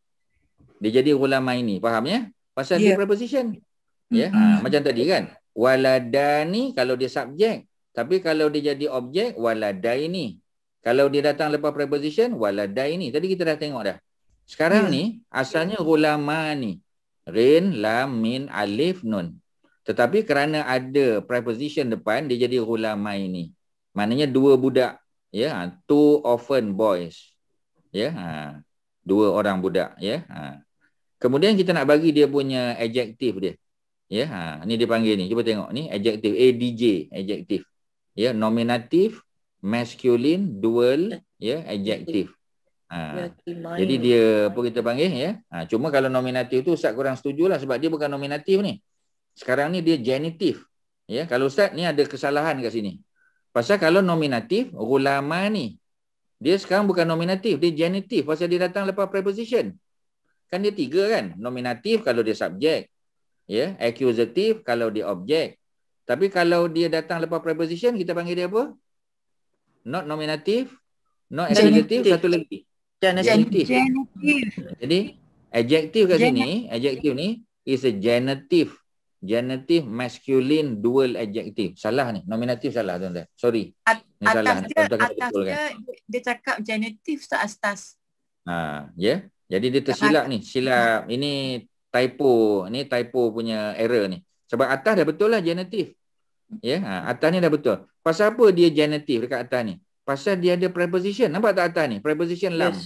Dia jadi ghulamaini, faham ya? Pasal dia preposition. Ya, macam tadi kan. Waladani kalau dia subjek. Tapi kalau dia jadi objek, waladaini. Kalau dia datang lepas preposition, waladaini. Tadi kita dah tengok dah. Sekarang ni, asalnya ghulamani. Rin, lam, min, alif, nun. Tetapi kerana ada preposition depan, dia jadi ghulamaini. Maknanya dua budak. Ya, two orphan boys. Ya, dua orang budak. Ya. Kemudian kita nak bagi dia punya adjektif dia. Ya, ni dia panggil ni. Cuba tengok ni, adjektif. ADJ, adjektif. Ya, nominatif, masculine, dual, ya, adjektif. Jadi dia apa kita panggil ya. Cuma kalau nominatif tu Ustaz kurang setujulah sebab dia bukan nominatif ni. Sekarang ni dia genitif. Ya, kalau Ustaz ni ada kesalahan kat sini. Pasal kalau nominatif, ghulamani. Dia sekarang bukan nominatif, dia genitif pasal dia datang lepas preposition. Kan dia tiga kan? Nominatif kalau dia subjek. Ya, accusative kalau dia objek. Tapi kalau dia datang lepas preposition, kita panggil dia apa? Not nominative, not accusative, satu lagi. Genitive. Jadi, adjektif kat sini, adjektif ni is a genitive. Genitive masculine dual adjective. Salah ni, nominatif salah tuan-tuan. Sorry. Ni salah. Dia cakap genitive tak atas. Ya. Jadi dia tersilap ni. Silap. Ini typo. Ni typo punya error ni. Sebab atas dah betul lah genitif. Ya, atas ni dah betul. Pasal apa dia genitif dekat atas ni? Pasal dia ada preposition. Nampak tak atas ni? Preposition lam.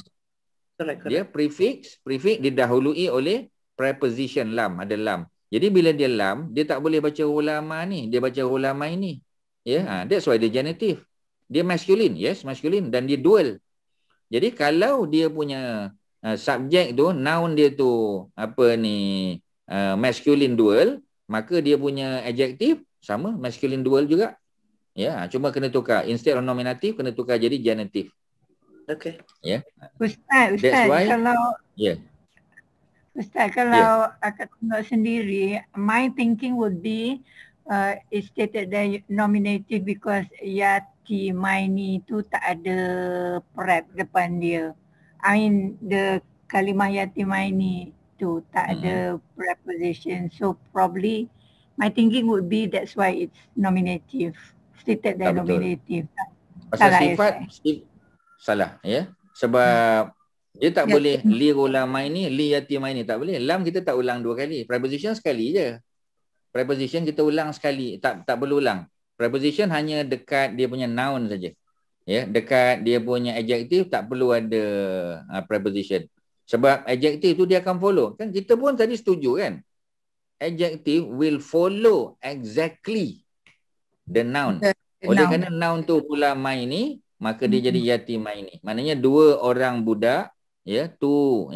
Correct. Dia prefix didahului oleh preposition lam. Ada lam. Jadi bila dia lam, dia tak boleh baca ulama ni. Dia baca ulama ini. Ya, that's why dia genitif. Dia masculine. Yes, masculine. Dan dia dual. Jadi kalau dia punya subjek tu, noun dia tu apa ni, masculine dual, maka dia punya adjektif sama, masculine dual juga. Ya, cuma kena tukar. Instead of nominatif, kena tukar jadi genitif. Okay. Ya. Ustaz, kalau Ustaz, kalau akak tengok sendiri, my thinking would be it stated that nominative because yatimaini tu tak ada prep depan dia. I mean the kalimah yatimaini tu tak ada preposition. So probably my thinking would be that's why it's nominative. Stated that nominative. Pasal sifat salah ya. Sebab dia tak boleh li ulamaini, li yatimaini, tak boleh. Lam kita tak ulang 2 kali. Preposition sekali je. Preposition kita ulang sekali, tak perlu ulang. Preposition hanya dekat dia punya noun saja. Ya, dekat dia punya adjective tak perlu ada preposition. Sebab adjective tu dia akan follow. Kan kita pun tadi setuju kan? Adjective will follow exactly the noun. Oleh kerana noun tu ulamaini, maka dia jadi yatimaini. Maknanya 2 orang budak, ya, two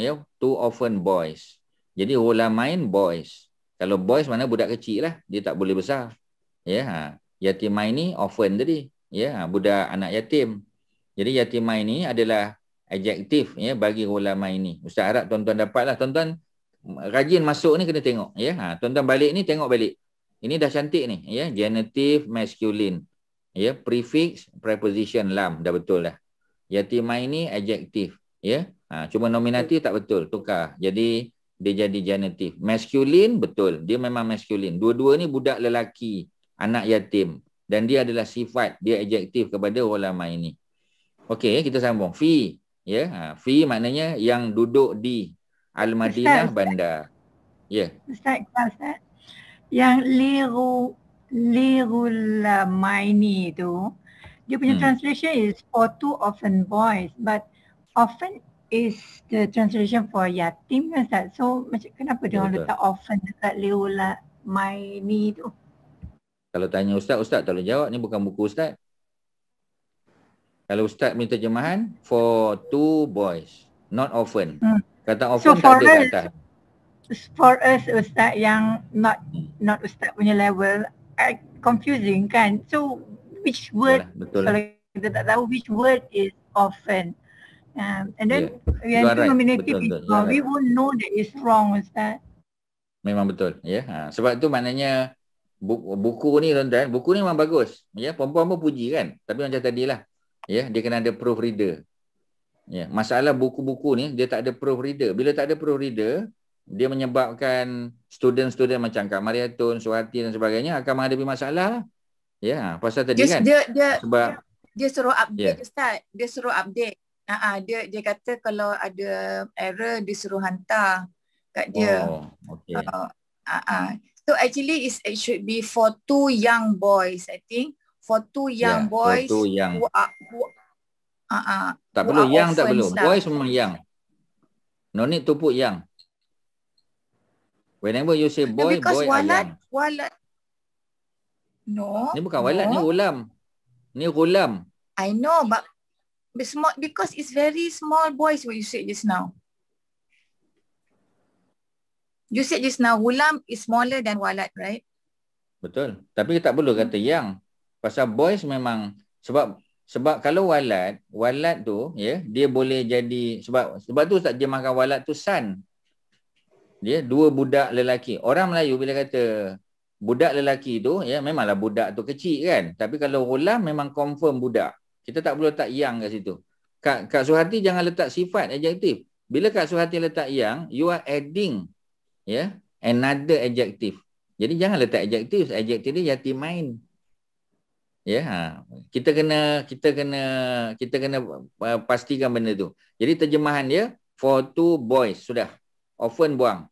orphan boys. Jadi ulamain boys. Kalau boys mana budak kecil lah, dia tak boleh besar. Ya, yatimaini orphan tadi. Ya, budak anak yatim. Jadi yatimaini adalah adjektif ya bagi ulamaini. Ustaz harap tuan-tuan dapatlah. Tuan-tuan rajin masuk ni kena tengok ya. Tuan-tuan balik ni tengok balik. Ini dah cantik ni ya, genitive masculine. Ya, prefix preposition lam dah betul dah. Yatimaini adjektif ya. Cuma nominatif tak betul, tukar. Jadi dia jadi genitive. Masculine betul, dia memang masculine. Dua-dua ni budak lelaki, anak yatim, dan dia adalah sifat, dia adjektif kepada ulama ini. Okey, kita sambung. Fi ya, fi maknanya yang duduk di Al-Madinah bandar. Ya. Ustaz, yang lirulamaini tu, dia punya translation is for 2 orphan boys, but often is the translation for yatim kan Ustaz? So macam kenapa dia orang letak orphan dekat lirulamaini tu? Kalau tanya Ustaz, Ustaz tak boleh jawab, ni bukan buku Ustaz. Kalau Ustaz minta terjemahan, for 2 boys, not orphan. Kata orphan so tak ada kat atas. For us Ustaz yang not Ustaz punya level, confusing kan? So which word, kalau kita tak tahu which word is orphan. And then yang nominative, we won't know that it's wrong Ustaz. Memang betul ya. Sebab tu maknanya buku ni tuan-tuan, buku ni memang bagus ya. Perempuan pun puji kan. Tapi macam tadilah ya, dia kena ada proofreader. Ya, masalah buku-buku ni dia tak ada proofreader. Bila tak ada proofreader, dia menyebabkan student-student macam Kak Mariatun, Suhati dan sebagainya akan menghadapi masalah. Ya, pasal tadi kan sebab dia suruh update Ustaz. Dia suruh update. Dia kata kalau ada error dia suruh hantar kat dia. Okay. So actually it should be for 2 young boys, I think. For 2 young boys for 2 young. who tak perlu young, tak perlu. Boys memang young. No need to put young. Whenever you say boy, boy are young. Walat. No. Ni bukan walat, ni ulam. Ni gulam. I know, but small, because it's very small boys what you said just now. You said just now gulam is smaller than walat, right? Betul. Tapi tak perlu kata young. Pasal boys memang sebab kalau walat tu ya, dia boleh jadi sebab tu tak jemahkan walat tu son. Dia 2 budak lelaki. Orang Melayu bila kata budak lelaki tu ya, memanglah budak tu kecil kan. Tapi kalau gulam memang confirm budak. Kita tak perlu letak yang kat situ. Kak Suhati jangan letak sifat adjektif. Bila Kak Suhati letak yang, you are adding another adjective. Jadi jangan letak adjektif. Adjektif dia yatimain. Kita kena pastikan benda tu. Jadi terjemahan dia for 2 boys sudah. Orphan buang.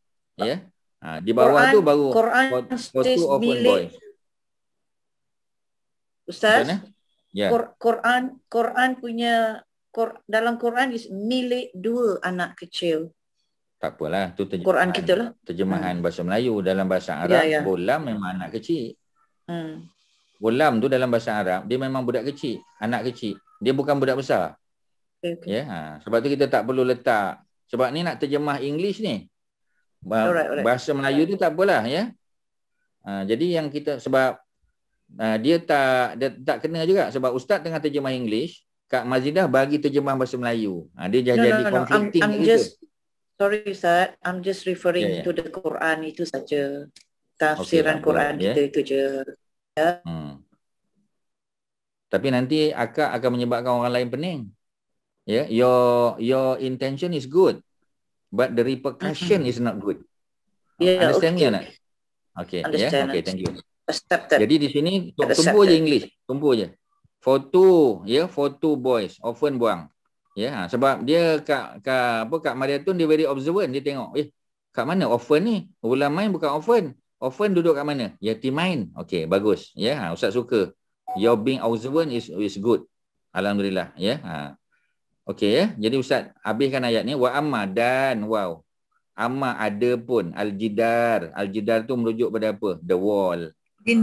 Di bawah Quran, tu baru for 2 orphan boys. Ustaz? Quran punya dalam Quran is milik 2 anak kecil. Tak apalah, tu terjemahan Quran kita lah. Terjemahan bahasa Melayu. Dalam bahasa Arab, gulam memang anak kecil. Gulam tu dalam bahasa Arab, dia memang budak kecil, anak kecil. Dia bukan budak besar. Sebab tu kita tak perlu letak. Sebab ni nak terjemah English ni. Bahasa Melayu tu tak apalah ya. Jadi yang kita sebab dia tak kena juga sebab ustaz tengah terjemah English, Kak Mazidah bagi terjemah bahasa Melayu. Dia jadi conflicting. I'm just sorry Ustaz, I'm just referring to the Quran itu saja. tafsiran Quran kita itu je. Ya. Tapi nanti akak akan menyebabkan orang lain pening. Ya, your intention is good, but the repercussion is not good. Understand me nak? Okay, ya. Okay, thank you. Accepted. Jadi di sini tumpu je English, tumpu je. For two boys, often buang. Ya, sebab dia Kak Mariatun dia very observant, dia tengok, kat mana often ni? Ulamain bukan often. Often duduk kat mana? Yatimain. Okay, bagus. Ya, Ustaz suka. Your being observant is good. Alhamdulillah. Ya. Okey ya. Jadi Ustaz habiskan ayat ni. Wa amma dan wow. Amma ada pun. Al-jidar. Al-jidar tu merujuk pada apa? The wall.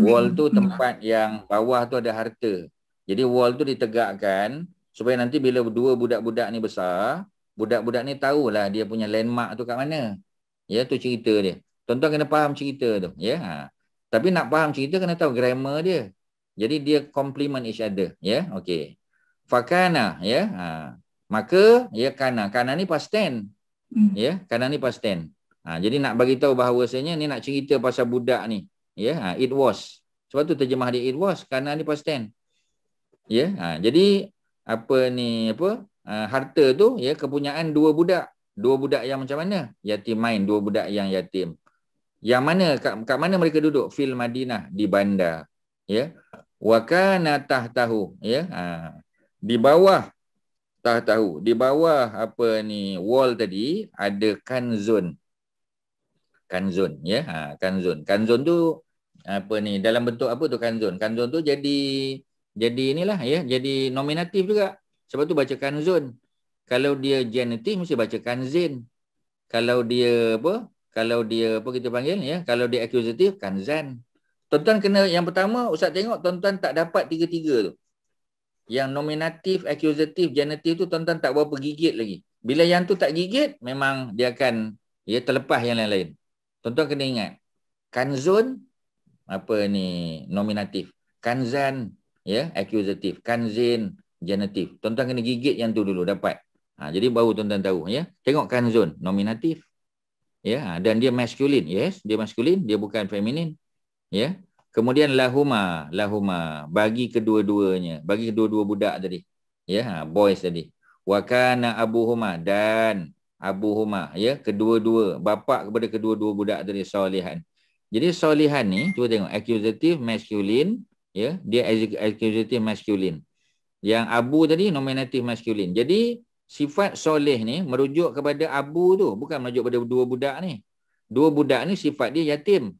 Wall tu tempat yang bawah tu ada harta. Jadi wall tu ditegakkan supaya nanti bila dua budak-budak ni besar, budak-budak ni tahulah dia punya landmark tu kat mana. Ya, tu cerita dia. Tuan-tuan kena faham cerita tu. Ya. Tapi nak faham cerita kena tahu grammar dia. Jadi dia complement each other, ya. Okey. Fakana, ya. Maka ya kana ni past tense. Ya, kana ni past tense. Jadi nak bagi tahu bahawasanya ni nak cerita pasal budak ni, ya. It was. Sebab tu terjemah dia it was, kana ni past tense. Ya. Jadi harta tu ya kepunyaan dua budak. Dua budak yang macam mana? Yatimain, dua budak yang yatim. Yang mana kat mana mereka duduk? Fil Madinah, di bandar. Ya. Wa kana tahtahu, ya. Di bawah tahtahu, di bawah wall tadi ada kanzun. Kanzun, ya. Kanzun. Kanzun tu dalam bentuk apa tu kanzun? Kanzun tu jadi inilah, ya, jadi nominatif juga. Sebab tu baca kanzun. Kalau dia genitif mesti baca kanzin. Kalau dia kita panggil, ya, kalau dia akusatif kanzan. Tuan-tuan kena, yang pertama Ustaz tengok tuan-tuan tak dapat tiga-tiga tu. Yang nominatif, akusatif, genitif tu tuan-tuan tak berapa gigit lagi. Bila yang tu tak gigit, memang dia akan terlepas yang lain-lain. Tuan-tuan kena ingat. Kanzun, nominatif. Kanzan, ya, akusatif. Kanzin, genitif. Tuan-tuan kena gigit yang tu dulu, dapat. Jadi baru tuan-tuan tahu, ya. Tengok kanzun, nominatif. Ya, dan dia maskulin. Yes, dia maskulin, dia bukan feminin. Ya. Kemudian lahuma bagi kedua-duanya, bagi kedua-dua budak tadi. Ya, boys tadi. Wa kana abuhuma dan abuhuma, ya, kedua-dua bapa kepada kedua-dua budak tadi solihan. Jadi solihan ni cuba tengok accusative masculine, ya, dia accusative masculine. Yang abu tadi nominative masculine. Jadi sifat soleh ni merujuk kepada abu tu, bukan merujuk pada dua budak ni. Dua budak ni sifat dia yatim.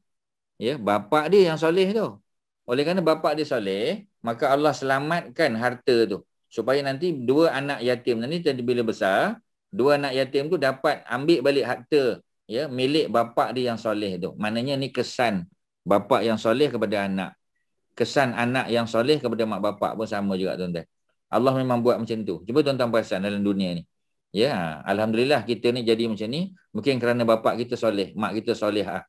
Ya, bapa dia yang soleh tu. Oleh kerana bapa dia soleh, maka Allah selamatkan harta tu supaya nanti dua anak yatim nanti bila besar, dua anak yatim tu dapat ambil balik harta, ya, milik bapa dia yang soleh tu. Maknanya ni kesan bapa yang soleh kepada anak. Kesan anak yang soleh kepada mak bapa pun sama juga, tuan-tuan. Allah memang buat macam tu. Cuba tuan-tuan perasan dalam dunia ni. Ya, alhamdulillah kita ni jadi macam ni mungkin kerana bapa kita soleh, mak kita solehah.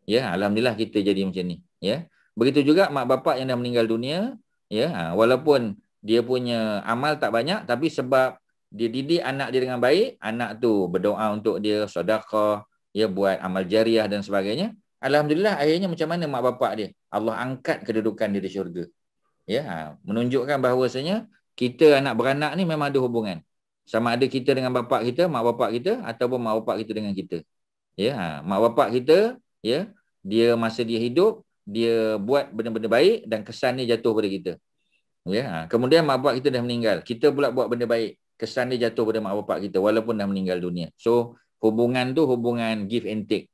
Ya, alhamdulillah kita jadi macam ni, ya. Begitu juga mak bapak yang dah meninggal dunia, ya, walaupun dia punya amal tak banyak tapi sebab dia didik anak dia dengan baik, anak tu berdoa untuk dia, sedekah, ya, buat amal jariah dan sebagainya. Alhamdulillah akhirnya macam mana mak bapak dia? Allah angkat kedudukan dia di syurga. Ya, menunjukkan bahawasanya kita anak beranak ni memang ada hubungan. Sama ada kita dengan bapak kita, mak bapak kita, ataupun mak bapak kita dengan kita. Ya, mak bapak kita, ya, dia masa dia hidup, dia buat benda-benda baik dan kesan dia jatuh pada kita. Ya, kemudian mak bapak kita dah meninggal, kita pula buat benda baik, kesan dia jatuh pada mak bapak kita walaupun dah meninggal dunia. So hubungan tu hubungan give and take.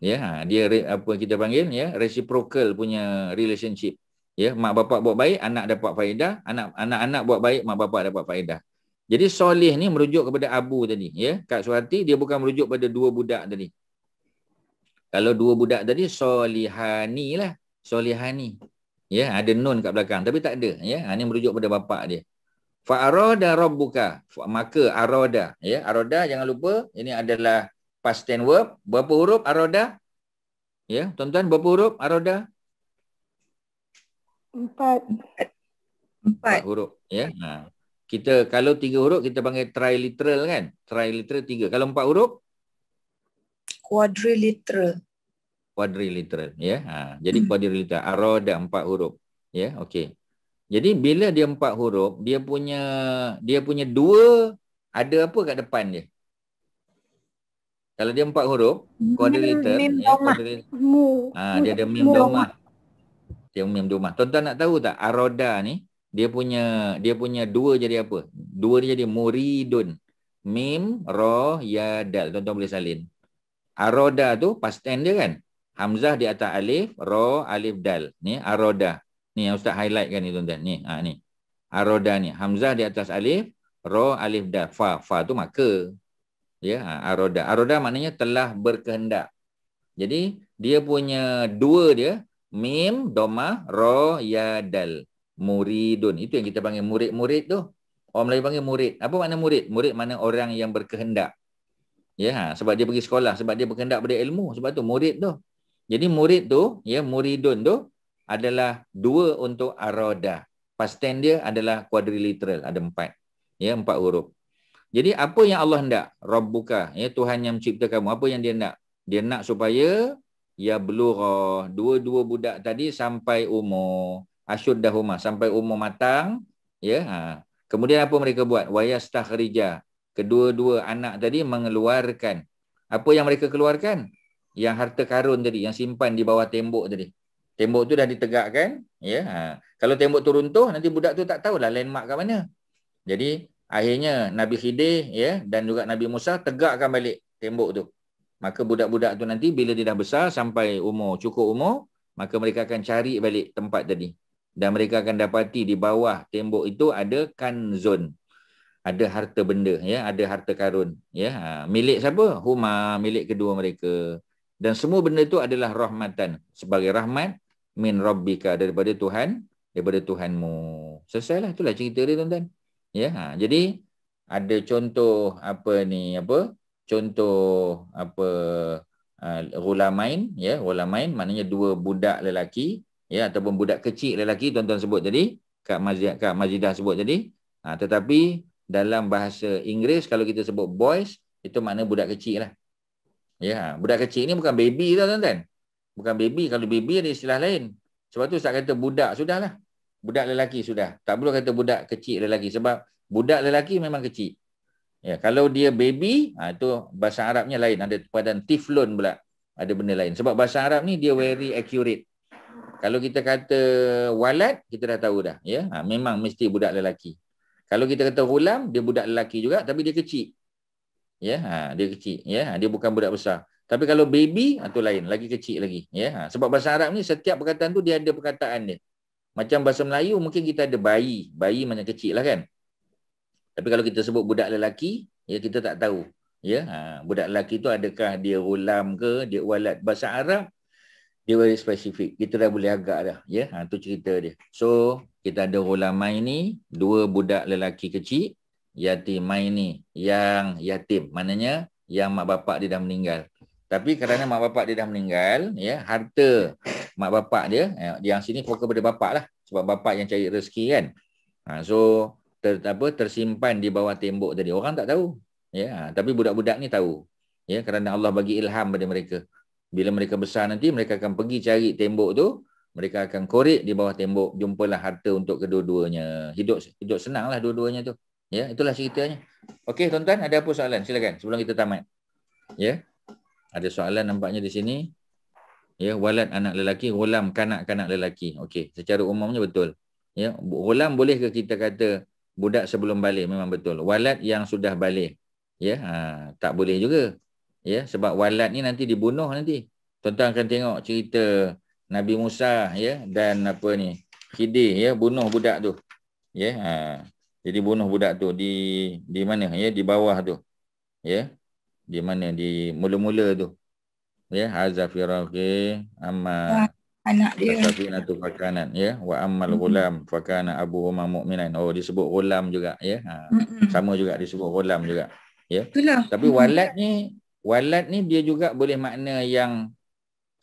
Ya, dia kita panggil, ya, reciprocal punya relationship. Ya, mak bapak buat baik, anak dapat faedah, anak-anak buat baik, mak bapak dapat faedah. Jadi soleh ni merujuk kepada abu tadi, ya. Kak Suhati dia bukan merujuk pada dua budak tadi. Kalau dua budak tadi solihani lah, solihani. Ya, ada nun kat belakang tapi tak ada, ya. Ini merujuk pada bapak dia. Fa arada rabbuka, maka arada, ya. Arada jangan lupa ini adalah past tense verb. Berapa huruf arada? Ya, tuan-tuan, berapa huruf arada? 4 huruf, ya. Kita kalau 3 huruf kita panggil triliteral kan? Triliteral 3. Kalau 4 huruf? Quadriliteral. quadrilateral, ya. Jadi quadrilateral, aroda 4 huruf, ya. Okey. Jadi bila dia 4 huruf, dia punya 2 ada apa kat depan dia? Kalau dia 4 huruf, quadrilateral, ya, quadrilateral. Dia ada mim domah. Dia mim domah. Tuan-tuan nak tahu tak aroda ni dia punya 2 jadi apa? 2 dia jadi muridun. Mim, ra, ya, dal. Tuan-tuan boleh salin. Aroda tu past tense dia kan? Hamzah di atas alif, ra, alif, dal. Ni aroda. Ni yang Ustaz highlight kan ni tuan-tuan. Ni, ni. Aroda ni. Hamzah di atas alif, ra, alif, dal. Fa tu maka. Ya, aroda. Aroda maknanya telah berkehendak. Jadi dia punya 2 dia mim, domah, ra, ya, dal. Muridun. Itu yang kita panggil murid-murid tu. Orang Melayu panggil murid. Apa makna murid? Murid makna orang yang berkehendak. Ya, sebab dia pergi sekolah, sebab dia berkehendak pada ilmu, sebab tu murid tu. Jadi murid tu, ya, muridun tu adalah 2 untuk aroda. Past tense dia adalah quadrilateral, ada 4. Ya, 4 huruf. Jadi apa yang Allah hendak? Rabbuka, ya, Tuhan yang mencipta kamu. Apa yang dia nak? Dia nak supaya ya belugha, dua budak tadi sampai umur asyuddahuma, sampai umur matang, ya. Kemudian apa mereka buat? Wa yastakhrija, kedua-dua anak tadi mengeluarkan. Apa yang mereka keluarkan? Yang harta karun tadi, yang simpan di bawah tembok tadi. Tembok tu dah ditegakkan, ya. Kalau tembok tu runtuh, nanti budak tu tak tahulah landmark kat mana. Jadi akhirnya Nabi Khidir, ya, dan juga Nabi Musa tegakkan balik tembok tu. Maka budak-budak tu nanti bila dia dah besar sampai cukup umur, maka mereka akan cari balik tempat tadi. Dan mereka akan dapati di bawah tembok itu ada kanzun. Ada harta benda, ya, ada harta karun, ya. Milik siapa? Huma, milik kedua mereka. Dan semua benda itu adalah rahmatan, sebagai rahmat min rabbika, daripada Tuhanmu. Selesailah, itulah cerita dia tuan-tuan. Ya, jadi ada contoh ghulamain, ya, ghulamain maknanya 2 budak lelaki, ya, ataupun budak kecil lelaki tuan-tuan sebut tadi, Kak Mazidah sebut tadi. Tetapi dalam bahasa Inggeris kalau kita sebut boys, itu makna budak kecil lah. Ya, budak kecil ni bukan baby tau tuan-tuan. Bukan baby, kalau baby ada istilah lain. Sebab tu Ustaz kata budak, sudahlah. Budak lelaki sudah. Tak perlu kata budak kecil lelaki, sebab budak lelaki memang kecil. Ya, kalau dia baby, itu bahasa Arabnya lain, ada padan tiflun pula. Ada benda lain. Sebab bahasa Arab ni dia very accurate. Kalau kita kata walad, kita dah tahu dah, ya. Memang mesti budak lelaki. Kalau kita kata ghulam, dia budak lelaki juga tapi dia kecil. Ya, dia kecil, ya. Dia bukan budak besar. Tapi kalau baby, itu lain, lagi kecil lagi, ya. Sebab bahasa Arab ni setiap perkataan tu dia ada perkataan dia. Macam bahasa Melayu mungkin kita ada bayi. Bayi macam kecil lah kan. Tapi kalau kita sebut budak lelaki, ya, kita tak tahu. Ya, budak lelaki tu adakah dia ghulam ke, dia walad. Bahasa Arab dia very spesifik. Kita dah boleh agak dah, ya. Tu cerita dia. So, kita ada ghulamain ni, 2 budak lelaki kecil, yatimai ni yang yatim. Maknanya yang mak bapak dia dah meninggal. Tapi kerana mak bapak dia dah meninggal, ya, harta mak bapak dia, yang sini fokus pada bapak lah. Sebab bapak yang cari rezeki kan. So, tersimpan di bawah tembok tadi. Orang tak tahu. Ya, tapi budak-budak ni tahu. Ya, kerana Allah bagi ilham pada mereka. Bila mereka besar nanti, mereka akan pergi cari tembok tu. Mereka akan korek di bawah tembok. Jumpalah harta untuk kedua-duanya. Hidup senanglah dua-duanya tu. Ya, itulah ceritanya. Okey, tuan-tuan, ada apa soalan? Silakan sebelum kita tamat. Ya. Ada soalan nampaknya di sini. Ya, walad anak lelaki, ghulam kanak-kanak lelaki. Okey, secara umumnya betul. Ya, ghulam boleh ke kita kata budak sebelum balik? Memang betul. Walad yang sudah balik. Ya, tak boleh juga. Ya, sebab walad ni nanti dibunuh nanti. Tuan-tuan akan tengok cerita Nabi Musa, ya, dan Khidir, ya, bunuh budak tu. Ya, jadi bunuh budak tu di mana? Ya, di bawah tu. Ya. Di mana? Di mula-mula tu. Ya, hadza firaqi amma anak dia. Safinatu fakanan, ya, wa ammal ghulam fakana abuhuma mu'minan. Oh, disebut ghulam juga, ya. Sama juga disebut ghulam juga. Ya. Itulah. Tapi walad ni dia juga boleh makna yang,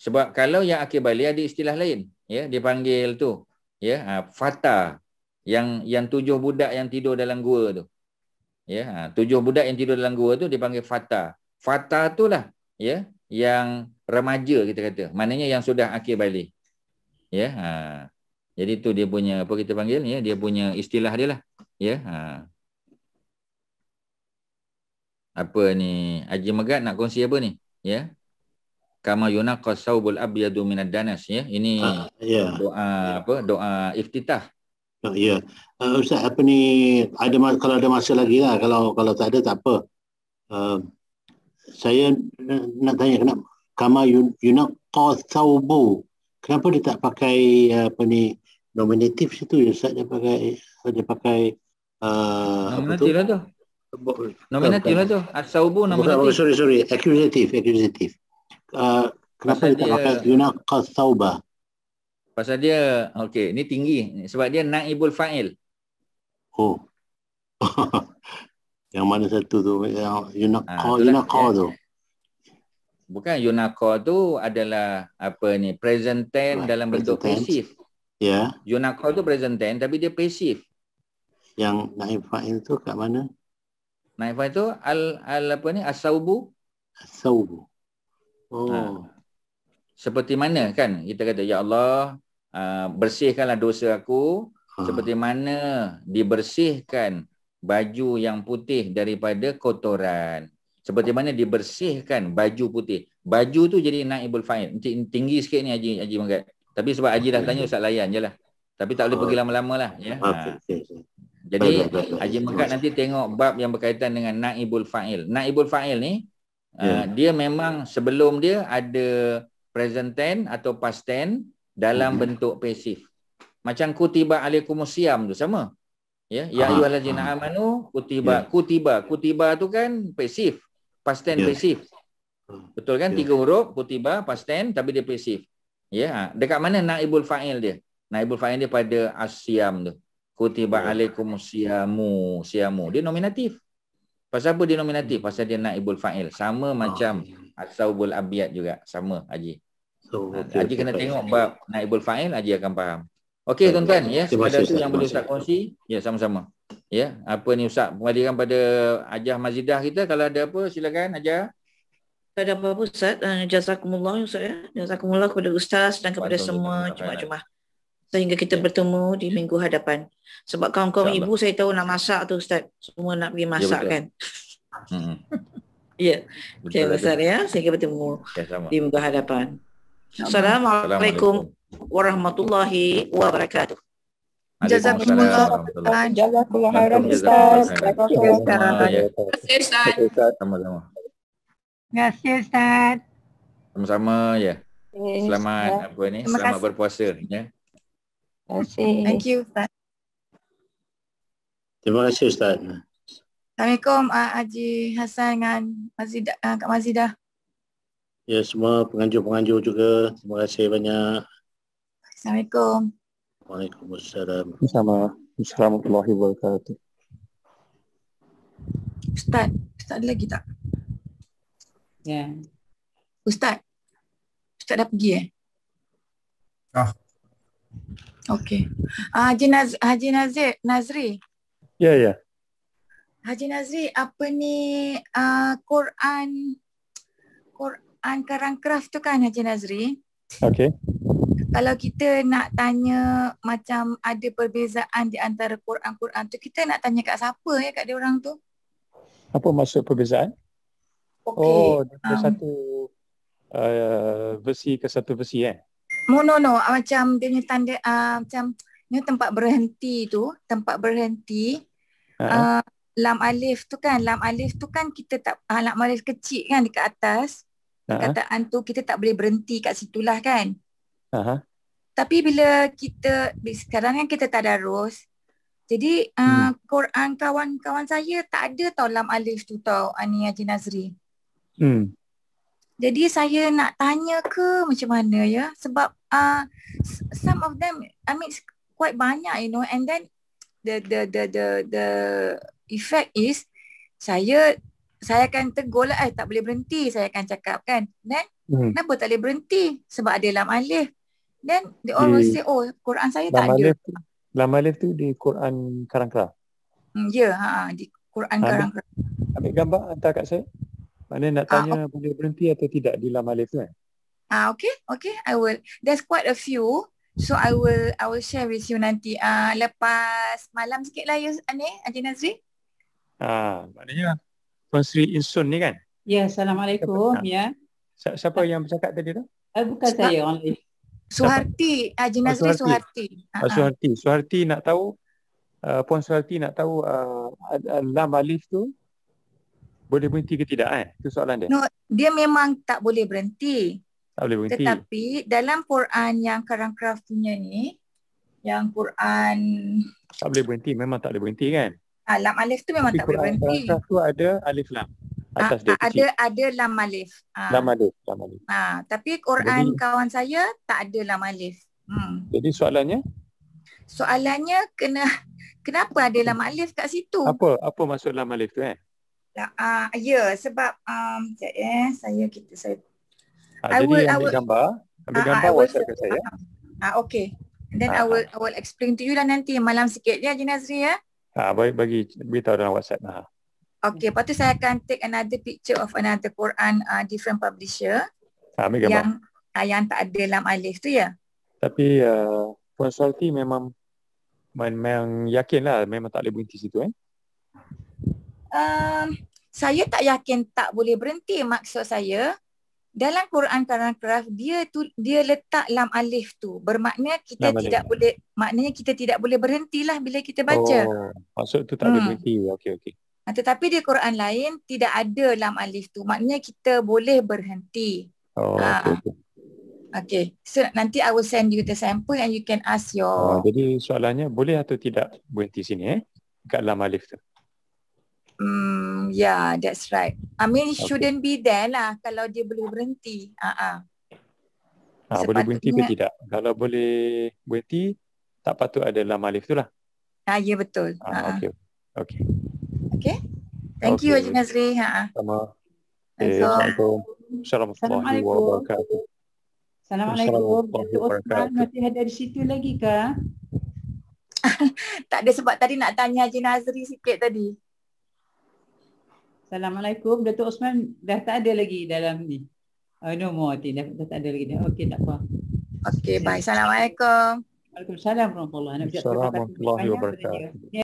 sebab kalau yang akhir balik ada istilah lain, ya, dipanggil tu, ya, fata, yang 7 budak yang tidur dalam gua tu. Ya, 7 budak yang tidur dalam gua tu dipanggil fata. Fata tu lah, ya, yang remaja kita kata. Maknanya yang sudah akhir balik. Ya. Jadi tu dia punya apa kita panggil ya, dia punya istilah dia lah. Ya. Apa ni? Haji Megat nak kongsi apa ni? Ya. Kama yunaqas saubul abyadu minad danas ya. Ini doa apa? Doa iftitah. Ya. Ustaz, apa ni, kalau ada masa lagi lah, kalau tak ada tak apa. Saya nak tanya, kenapa kama yunaqas saubu, kenapa dia tak pakai apa ni, nominatif situ ya Ustaz? Dia pakai nominatif lah tu. Nominatif lah tu. As-saubu nominatif. Sorry, accusative. Kenapa dia tak pakai yunaqas sauba? Pasal dia, okey, ni tinggi. Sebab dia naibul fa'il. Oh. Yang mana satu tu? Yang yunaqa tu. Bukan, yunaqa tu adalah apa ni, present tense dalam bentuk pasif. Ya. Yunaqa tu present tense tapi dia pasif. Yang naib fa'il tu kat mana? Naib fa'il tu apa ni, as-saubu. As-saubu. Oh. Seperti mana kan kita kata, ya Allah, bersihkanlah dosa aku seperti mana dibersihkan baju yang putih daripada kotoran. Seperti mana dibersihkan baju putih. Baju tu jadi naibul fa'il. Tinggi sikit ni Haji Megat. Tapi sebab Haji dah tanya, Ustaz layan je lah. Tapi tak boleh pergi lama-lama lah. Ya. Jadi Haji Megat nanti tengok bab yang berkaitan dengan naibul fa'il. Naibul fa'il ni dia memang sebelum dia ada present tense atau past tense dalam bentuk pasif. Macam kutiba alaikumusiyam tu sama. Ya, ya ayyuhallazina amanu kutiba. Kutiba tu kan pasif. Past tense pasif. Betul kan? 3 huruf kutiba past tense tapi dia pasif. Ya, dekat mana naibul fa'il dia? Naibul fa'il dia pada asyam tu. Kutiba alaikumusyamu, siamu. Dia nominatif. Pasal apa dia nominatif? Pasal dia naibul fa'il. Sama macam as-saubul abyad juga. Sama Haji. Haji kena tengok bab naibul fa'il, Haji akan faham. Okey tuan-tuan, ya, sekadar tu yang boleh Ustaz kongsi. Ya, sama-sama. Ya, apa ni Ustaz, pengaliran pada Hajah Mazidah kita, kalau ada apa silakan Hajah. Tak ada apa-apa Ustaz. Jazakumullah Ustaz ya. Jazakumullah kepada Ustaz dan kepada semua jemaah-jemaah. Sehingga kita bertemu di minggu hadapan. Sebab kawan-kawan ibu saya tahu nak masak tu Ustaz. Semua nak pergi masak kan. Ya. Okay Ustaz ya. Sehingga bertemu di minggu hadapan. Assalamualaikum warahmatullahi wabarakatuh. Jazakumullah. Jazakumullah khairan Ustaz. Sama-sama. Terima kasih Ustaz. Sama-sama ya. Selamat apa ni? Selamat berpuasa ya. Terima kasih. Thank you Ustaz. Terima kasih Ustaz. Assalamualaikum Haji Hassan dengan Kak Mazidah. Ya, semua penganjur-penganjur juga. Terima kasih banyak. Assalamualaikum. Waalaikumsalam. Assalamualaikum warahmatullahi wabarakatuh. Ustaz ada lagi tak? Ya. Ustaz dah pergi Okey. Haji Nazri. Ya. Haji Nazri, apa ni Quran Karang-Kraf tu kan Haji Nazri? Okey. Kalau kita nak tanya macam ada perbezaan di antara Quran tu, kita nak tanya kat siapa ya, kat dia orang tu? Apa maksud perbezaan? Okay. Dari satu versi ke satu versi No. Macam dia punya tanda macam ni tempat berhenti tu, lam alif tu kan kita tak lam alif kecil kan dekat atas. Perkataan tu kita tak boleh berhenti kat situlah kan. Tapi bila sekarang kan kita tadarus. Jadi Quran kawan-kawan saya tak ada tau lam alif tu tau Ani Haji Nazri. Jadi saya nak tanya ke macam mana ya, sebab some of them quite banyak and then the effect is saya akan tegur lah, tak boleh berhenti, saya akan cakap kan. Then kenapa tak boleh berhenti? Sebab ada lam alif. Then they always say Quran saya tak ada. Lam alif tu di Quran Karang-Kraf. Ya, di Quran Karang-Kraf. Ambil gambar hantar kat saya. Maknanya nak tanya boleh berhenti atau tidak di lam alif tu kan? Okay, I will. There's quite a few. So I will share with you nanti. Lepas malam sikit lah Haji Nazri. Maknanya Puan Sri Insun ni kan? Ya, Assalamualaikum. Ya. Siapa yang bercakap tadi tu? Bukan saya, orang lain. Suharti, Haji Nazri Suharti. Suharti nak tahu, Puan Suharti nak tahu lam alif tu boleh berhenti ke tidak Itu soalan dia. No, dia memang tak boleh berhenti. Tak boleh berhenti. Tetapi dalam Quran yang Karang Craft punya ni, yang Quran tak boleh berhenti, memang tak boleh berhenti kan? Lam alif tu memang tak boleh berhenti. Karang Craft tu ada alif lam. Atas dia ada lam alif. Lam alif. Tapi Quran kawan saya tak ada lam alif. Jadi soalannya? Soalannya kenapa ada lam alif kat situ? Apa maksud lam alif tu sebab saya jadi ambil gambar WhatsApp ke saya. Okay. Then I will explain to you lah nanti malam sikit ya Haji Nazri ya. Bagi beritahu dalam WhatsApp. Okay, lepas tu saya akan take another picture of another Quran different publisher ambil gambar. Yang tak ada lam alif tu ya. Tapi Puan Suharti memang yakin lah memang tak boleh berhenti situ Saya tak yakin tak boleh berhenti. Maksud saya dalam Quran Karang Craft dia letak lam alif tu bermakna kita tidak boleh berhentilah bila kita baca. Maksud tu tak boleh berhenti. Okey. Tetapi di Quran lain tidak ada lam alif tu. Maknanya kita boleh berhenti. Okay. So nanti I will send you the sample and you can ask your... Jadi soalannya boleh atau tidak berhenti sini kat lam alif tu? Yeah, that's right. I mean, it shouldn't be there lah kalau dia boleh berhenti. Boleh berhenti ke tidak? Kalau boleh berhenti, tak patut ada lam alif tu lah. Ya, betul. Okay. Thank you Haji Nazri. Sama. Assalamualaikum. Assalamualaikum. Datuk Osman masih ada di situ lagi ke? Tak ada sebab tadi nak tanya Haji Nazri sikit tadi. Assalamualaikum. Datuk Osman dah tak ada lagi dalam ni. No more. Dah tak ada lagi. Okey, tak apa. Okey, bye. Assalamualaikum. Waalaikumsalam warahmatullahi wabarakatuh. Assalamualaikum warahmatullahi wabarakatuh.